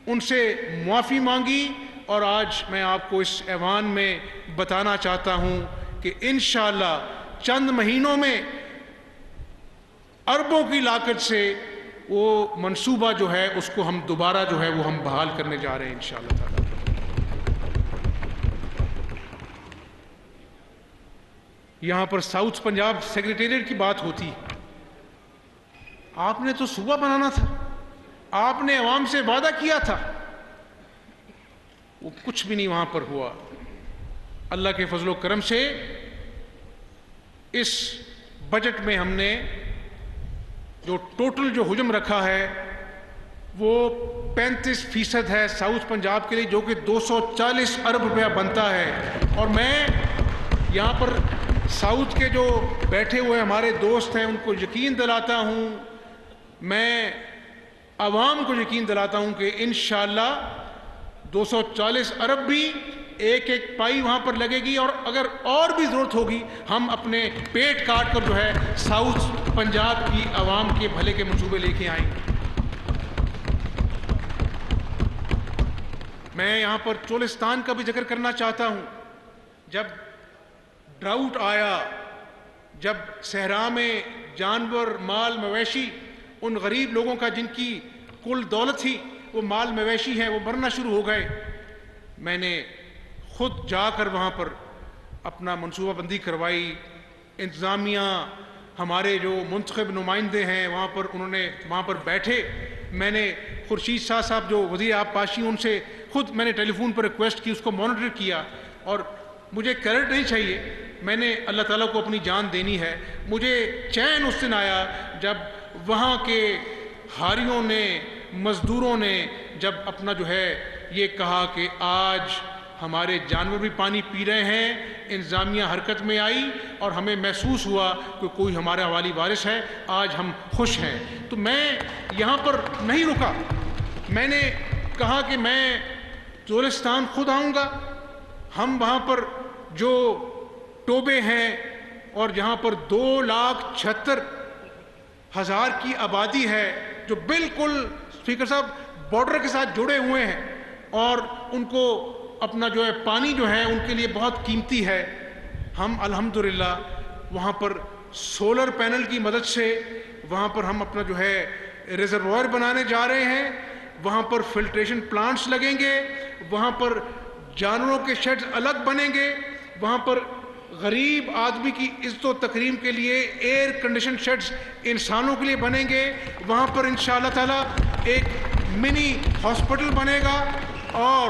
ان سے معافی مانگی, اور آج میں آپ کو اس ایوان میں بتانا چاہتا ہوں کہ انشاءاللہ چند مہینوں میں اربوں کی لاگت سے وہ منصوبہ جو ہے اس کو ہم دوبارہ جو ہے وہ ہم بحال کرنے جا رہے ہیں انشاءاللہ تعالی۔ یہاں پر ساؤتھ پنجاب سیکریٹریٹ کی بات ہوتی ہے، آپ نے تو صوبہ بنانا تھا، آپ نے عوام سے وعدہ کیا تھا، وہ کچھ بھی نہیں وہاں پر ہوا۔ اللہ کے فضل و کرم سے اس بجٹ میں ہم نے جو ٹوٹل جو حجم رکھا ہے وہ 35% ہے ساؤتھ پنجاب کے لیے، جو کہ 240 ارب روپیہ بنتا ہے۔ اور میں یہاں پر ساؤتھ کے جو بیٹھے ہوئے ہمارے دوست ہیں ان کو یقین دلاتا ہوں، میں عوام کو یقین دلاتا ہوں کہ انشاءاللہ 240 ارب بھی ایک ایک پائی وہاں پر لگے گی، اور اگر اور بھی ضرورت ہوگی ہم اپنے پیٹ کاٹ کر جو ہے ساؤتھ پنجاب کی عوام کے بھلے کے منصوبے لے کے آئیں گے۔ میں یہاں پر چولستان کا بھی ذکر کرنا چاہتا ہوں۔ جب ڈراؤٹ آیا، جب صحرا میں جانور مال مویشی ان غریب لوگوں کا جن کی کل دولت تھی وہ مال مویشی ہیں وہ مرنا شروع ہو گئے، میں نے خود جا کر وہاں پر اپنا منصوبہ بندی کروائی۔ انتظامیہ ہمارے جو منتخب نمائندے ہیں وہاں پر انہوں نے وہاں پر بیٹھے، میں نے خورشید شاہ صاحب جو وزیر آب پاشی ان سے خود میں نے ٹیلی فون پر ریکویسٹ کی، اس کو مانیٹر کیا، اور مجھے کریڈٹ نہیں چاہیے، میں نے اللہ تعالیٰ کو اپنی جان دینی ہے۔ مجھے چین اس دن آیا جب وہاں کے ہاریوں نے، مزدوروں نے جب اپنا جو ہے یہ کہا کہ آج ہمارے جانور بھی پانی پی رہے ہیں، انتظامیہ حرکت میں آئی اور ہمیں محسوس ہوا کہ کوئی ہمارا والی وارث ہے، آج ہم خوش ہیں۔ تو میں یہاں پر نہیں رکا، میں نے کہا کہ میں چولستان خود آؤں گا، ہم وہاں پر جو ٹوبے ہیں اور جہاں پر 2,76,000 کی آبادی ہے جو بالکل اسپیکر صاحب بارڈر کے ساتھ جڑے ہوئے ہیں اور ان کو اپنا جو ہے پانی جو ہے ان کے لیے بہت قیمتی ہے، ہم الحمدللہ وہاں پر سولر پینل کی مدد سے وہاں پر ہم اپنا جو ہے ریزروائر بنانے جا رہے ہیں، وہاں پر فلٹریشن پلانٹس لگیں گے، وہاں پر جانوروں کے شیڈز الگ بنیں گے، وہاں پر غریب آدمی کی عزت و تکریم کے لیے ایئر کنڈیشن شیڈز انسانوں کے لیے بنیں گے، وہاں پر انشاءاللہ تعالیٰ ایک منی ہاسپٹل بنے گا۔ اور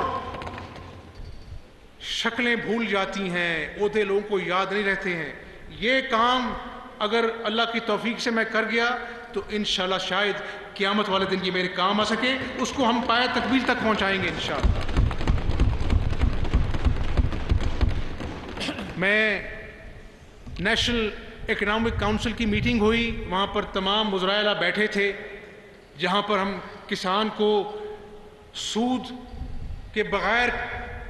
شکلیں بھول جاتی ہیں، عہدے لوگوں کو یاد نہیں رہتے ہیں، یہ کام اگر اللہ کی توفیق سے میں کر گیا تو انشاءاللہ شاید قیامت والے دن یہ میرے کام آ سکے، اس کو ہم پایہ تکمیل تک پہنچائیں گے انشاءاللہ۔ میں نیشنل اکنامک کونسل کی میٹنگ ہوئی، وہاں پر تمام وزرائے اعلیٰ بیٹھے تھے، جہاں پر ہم کسان کو سود کے بغیر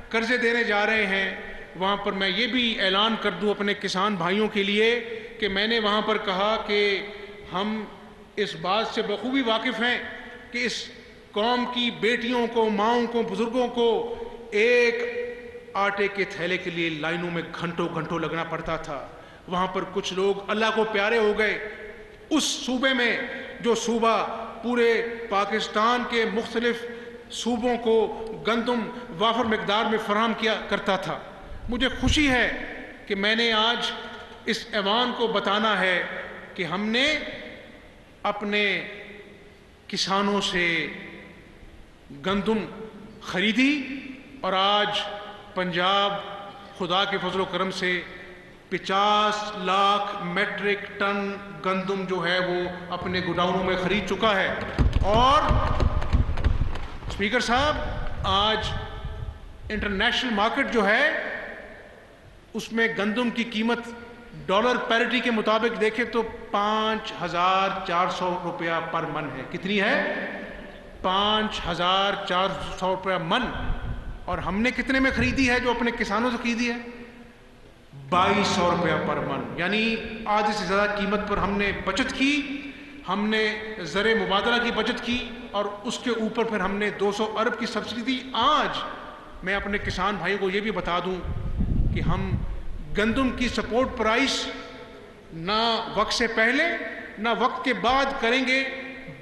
قرضے دینے جا رہے ہیں۔ وہاں پر میں یہ بھی اعلان کر دوں اپنے کسان بھائیوں کے لیے کہ میں نے وہاں پر کہا کہ ہم اس بات سے بخوبی واقف ہیں کہ اس قوم کی بیٹیوں کو، ماؤں کو، بزرگوں کو ایک آٹے کے تھیلے کے لیے لائنوں میں گھنٹوں گھنٹوں لگنا پڑتا تھا۔ وہاں پر کچھ لوگ اللہ کو پیارے ہو گئے، اس صوبے میں جو صوبہ پورے پاکستان کے مختلف صوبوں کو گندم وافر مقدار میں فراہم کیا کرتا تھا۔ مجھے خوشی ہے کہ میں نے آج اس ایوان کو بتانا ہے کہ ہم نے اپنے کسانوں سے گندم خریدی اور آج پنجاب خدا کے فضل و کرم سے 50 لاکھ میٹرک ٹن گندم جو ہے وہ اپنے گوداؤنوں میں خرید چکا ہے۔ اور اسپیکر صاحب آج انٹرنیشنل مارکیٹ جو ہے اس میں گندم کی قیمت ڈالر پیرٹی کے مطابق دیکھیں تو 5,400 روپیہ پر من ہے۔ کتنی ہے؟ 5,400 روپیہ من۔ اور ہم نے کتنے میں خریدی ہے جو اپنے کسانوں سے خریدی ہے؟ 2,200 روپیہ پر من، یعنی آدھے سے زیادہ قیمت پر ہم نے بچت کی، ہم نے زر مبادلہ کی بچت کی، اور اس کے اوپر پھر ہم نے 200 ارب کی سبسڈی دی۔ آج میں اپنے کسان بھائیوں کو یہ بھی بتا دوں کہ ہم گندم کی سپورٹ پرائس نہ وقت سے پہلے نہ وقت کے بعد کریں گے،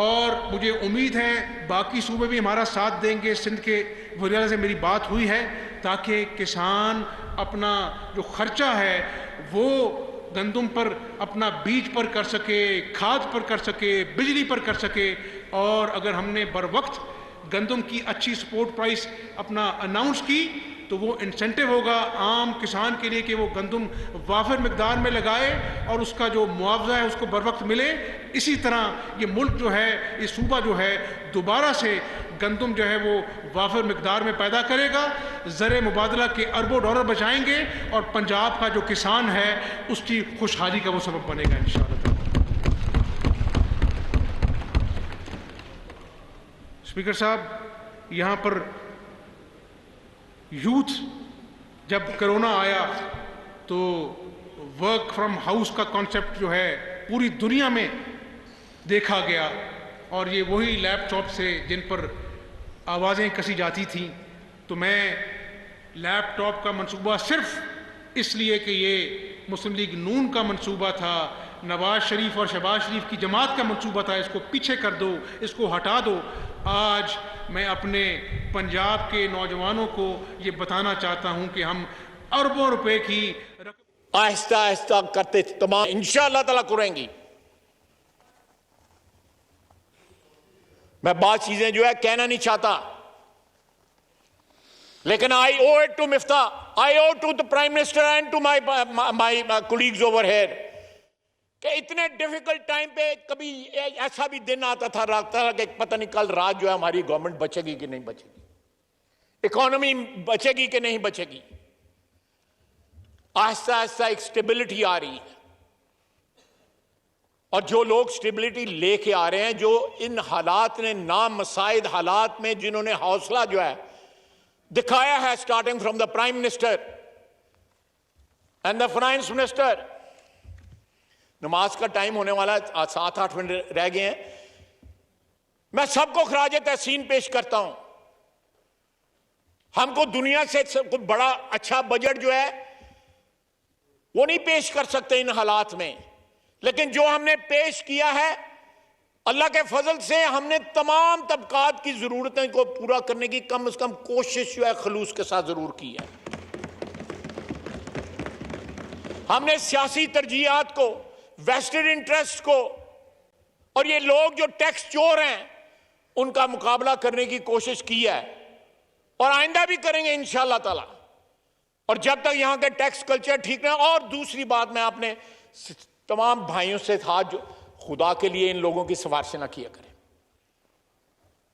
اور مجھے امید ہے باقی صوبے بھی ہمارا ساتھ دیں گے. سندھ کے وزیر سے میری بات ہوئی ہے تاکہ کسان اپنا جو خرچہ ہے وہ گندم پر اپنا بیج پر کر سکے, کھاد پر کر سکے, بجلی پر کر سکے. اور اگر ہم نے بر وقت گندم کی اچھی سپورٹ پرائس اپنا اناؤنس کی تو وہ انسینٹیو ہوگا عام کسان کے لیے کہ وہ گندم وافر مقدار میں لگائے اور اس کا جو معاوضہ ہے اس کو بر وقت ملے. اسی طرح یہ ملک جو ہے, یہ صوبہ جو ہے دوبارہ سے گندم جو ہے وہ وافر مقدار میں پیدا کرے گا, زر مبادلہ کے اربوں ڈالر بچائیں گے اور پنجاب کا جو کسان ہے اس کی خوشحالی کا وہ سبب بنے گا انشاءاللہ. اسپیکر صاحب, یہاں پر یوتھ جب کرونا آیا تو ورک فرام ہاؤس کا کانسیپٹ جو ہے پوری دنیا میں دیکھا گیا, اور یہ وہی لیپ ٹاپ سے جن پر آوازیں کسی جاتی تھیں. تو میں لیپ ٹاپ کا منصوبہ صرف اس لیے کہ یہ مسلم لیگ نون کا منصوبہ تھا, نواز شریف اور شہباز شریف کی جماعت کا منصوبہ تھا, اس کو پیچھے کر دو, اس کو ہٹا دو. آج میں اپنے پنجاب کے نوجوانوں کو یہ بتانا چاہتا ہوں کہ ہم اربوں روپے کی رقم آہستہ آہستہ کرتے تمام انشاءاللہ تعالیٰ کریں گی. میں بعض چیزیں جو ہے کہنا نہیں چاہتا, لیکن I owe it to Miftah, I owe to the Prime Minister and to my colleagues over here کہ اتنے ڈیفیکلٹ ٹائم پہ کبھی ایسا بھی دن آتا تھا کہ پتہ نہیں کل رات جو ہے ہماری گورنمنٹ بچے گی کہ نہیں بچے گی, اکانومی بچے گی کہ نہیں بچے گی. آہستہ آہستہ ایک سٹیبلٹی آ رہی ہے, اور جو لوگ سٹیبلٹی لے کے آ رہے ہیں, جو ان حالات نے نامساعد حالات میں جنہوں نے حوصلہ جو ہے دکھایا ہے, starting from the prime minister and the finance minister. نماز کا ٹائم ہونے والا 7-8 منٹ رہ گئے ہیں. میں سب کو خراج تحسین پیش کرتا ہوں. ہم کو دنیا سے کوئی بڑا اچھا بجٹ جو ہے وہ نہیں پیش کر سکتے ان حالات میں, لیکن جو ہم نے پیش کیا ہے اللہ کے فضل سے ہم نے تمام طبقات کی ضرورتیں کو پورا کرنے کی کم از کم کوشش جو ہے خلوص کے ساتھ ضرور کی ہے. ہم نے سیاسی ترجیحات کو, ویسٹڈ انٹرسٹ کو, اور یہ لوگ جو ٹیکس چور ہیں ان کا مقابلہ کرنے کی کوشش کی ہے, اور آئندہ بھی کریں گے انشاءاللہ تعالی. اور جب تک یہاں کے ٹیکس کلچر ٹھیک نہ. اور دوسری بات میں آپ نے تمام بھائیوں سے تھا, جو خدا کے لیے ان لوگوں کی سفارشیں نہ کیا کریں.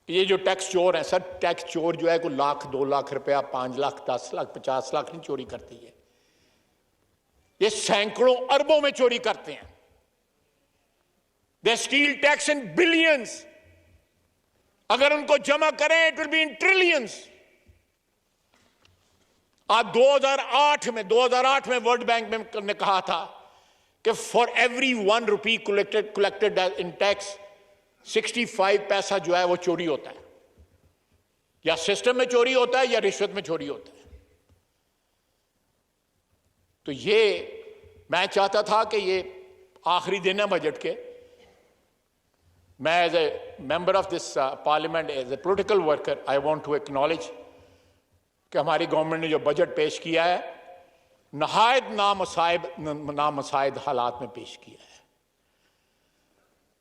یہ جو ٹیکس چور ہیں سر, ٹیکس چور جو ہے کوئی 1 لاکھ 2 لاکھ روپیہ 5 لاکھ 10 لاکھ 50 لاکھ نہیں چوری کرتی ہے, یہ سینکڑوں اربوں میں چوری کرتے ہیں. They steal tax in billions. اگر ان کو جمع کریں it will be in trillions. آج 2008 میں ورلڈ بینک نے کہا تھا کہ for every 1 rupee collected in tax 65 پیسہ جو ہے وہ چوری ہوتا ہے, یا سسٹم میں چوری ہوتا ہے یا رشوت میں چوری ہوتا ہے. تو یہ میں چاہتا تھا کہ یہ آخری دن ہے بجٹ کے, میں as a member of this parliament, as a political worker, I want to acknowledge کہ ہماری گورنمنٹ نے جو بجٹ پیش کیا ہے نہایت نامساعد حالات میں پیش کیا ہے.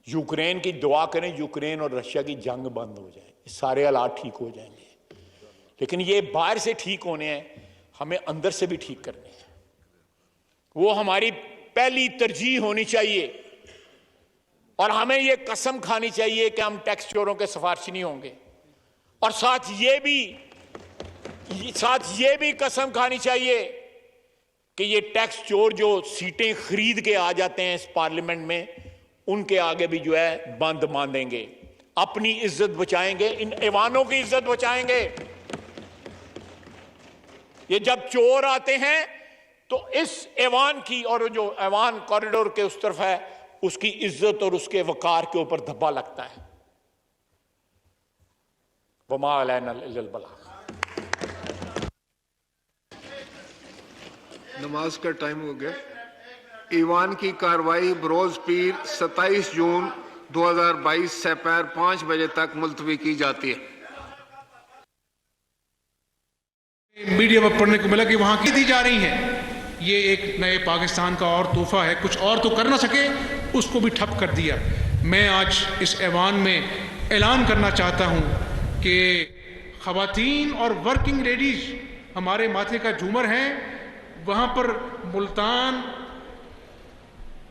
یوکرین کی دعا کریں, یوکرین اور رشیا کی جنگ بند ہو جائے, سارے حالات ٹھیک ہو جائیں گے. لیکن یہ باہر سے ٹھیک ہونے ہیں, ہمیں اندر سے بھی ٹھیک کرنے ہیں. وہ ہماری پہلی ترجیح ہونی چاہیے, اور ہمیں یہ قسم کھانی چاہیے کہ ہم ٹیکس چوروں کے سفارشی نہیں ہوں گے. اور ساتھ یہ بھی قسم کھانی چاہیے کہ یہ ٹیکس چور جو سیٹیں خرید کے آ جاتے ہیں اس پارلیمنٹ میں, ان کے آگے بھی جو ہے بند باندھیں گے, اپنی عزت بچائیں گے, ان ایوانوں کی عزت بچائیں گے. یہ جب چور آتے ہیں تو اس ایوان کی, اور جو ایوان کوریڈور کے اس طرف ہے, اس کی عزت اور اس کے وقار کے اوپر دھبا لگتا ہے. وما علینا الا البلاغ. نماز کا ٹائم ہو گیا. ایوان کی کارروائی بروز پیر 27 جون 2022 سے پیر 5 بجے تک ملتوی کی جاتی ہے۔ میڈیا میں پڑھنے کو ملا کہ وہاں کی دی جا رہی ہیں، یہ ایک نئے پاکستان کا اور تحفہ ہے، کچھ اور تو کر نہ سکے اس کو بھی ٹھپ کر دیا۔ میں آج اس ایوان میں اعلان کرنا چاہتا ہوں کہ خواتین اور ورکنگ لیڈیز ہمارے ماتھے کا جھومر ہیں، وہاں پر ملتان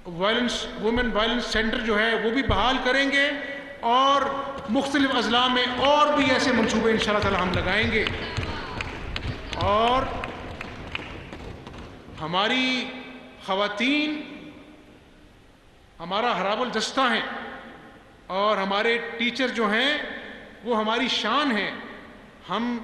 وومن وائلنس سینٹر جو ہے وہ بھی بحال کریں گے، اور مختلف اضلاع میں اور بھی ایسے منصوبے انشاءاللہ تعالی ہم لگائیں گے۔ اور ہماری خواتین ہمارا حراب الدستہ ہیں، اور ہمارے ٹیچر جو ہیں وہ ہماری شان ہیں۔ ہم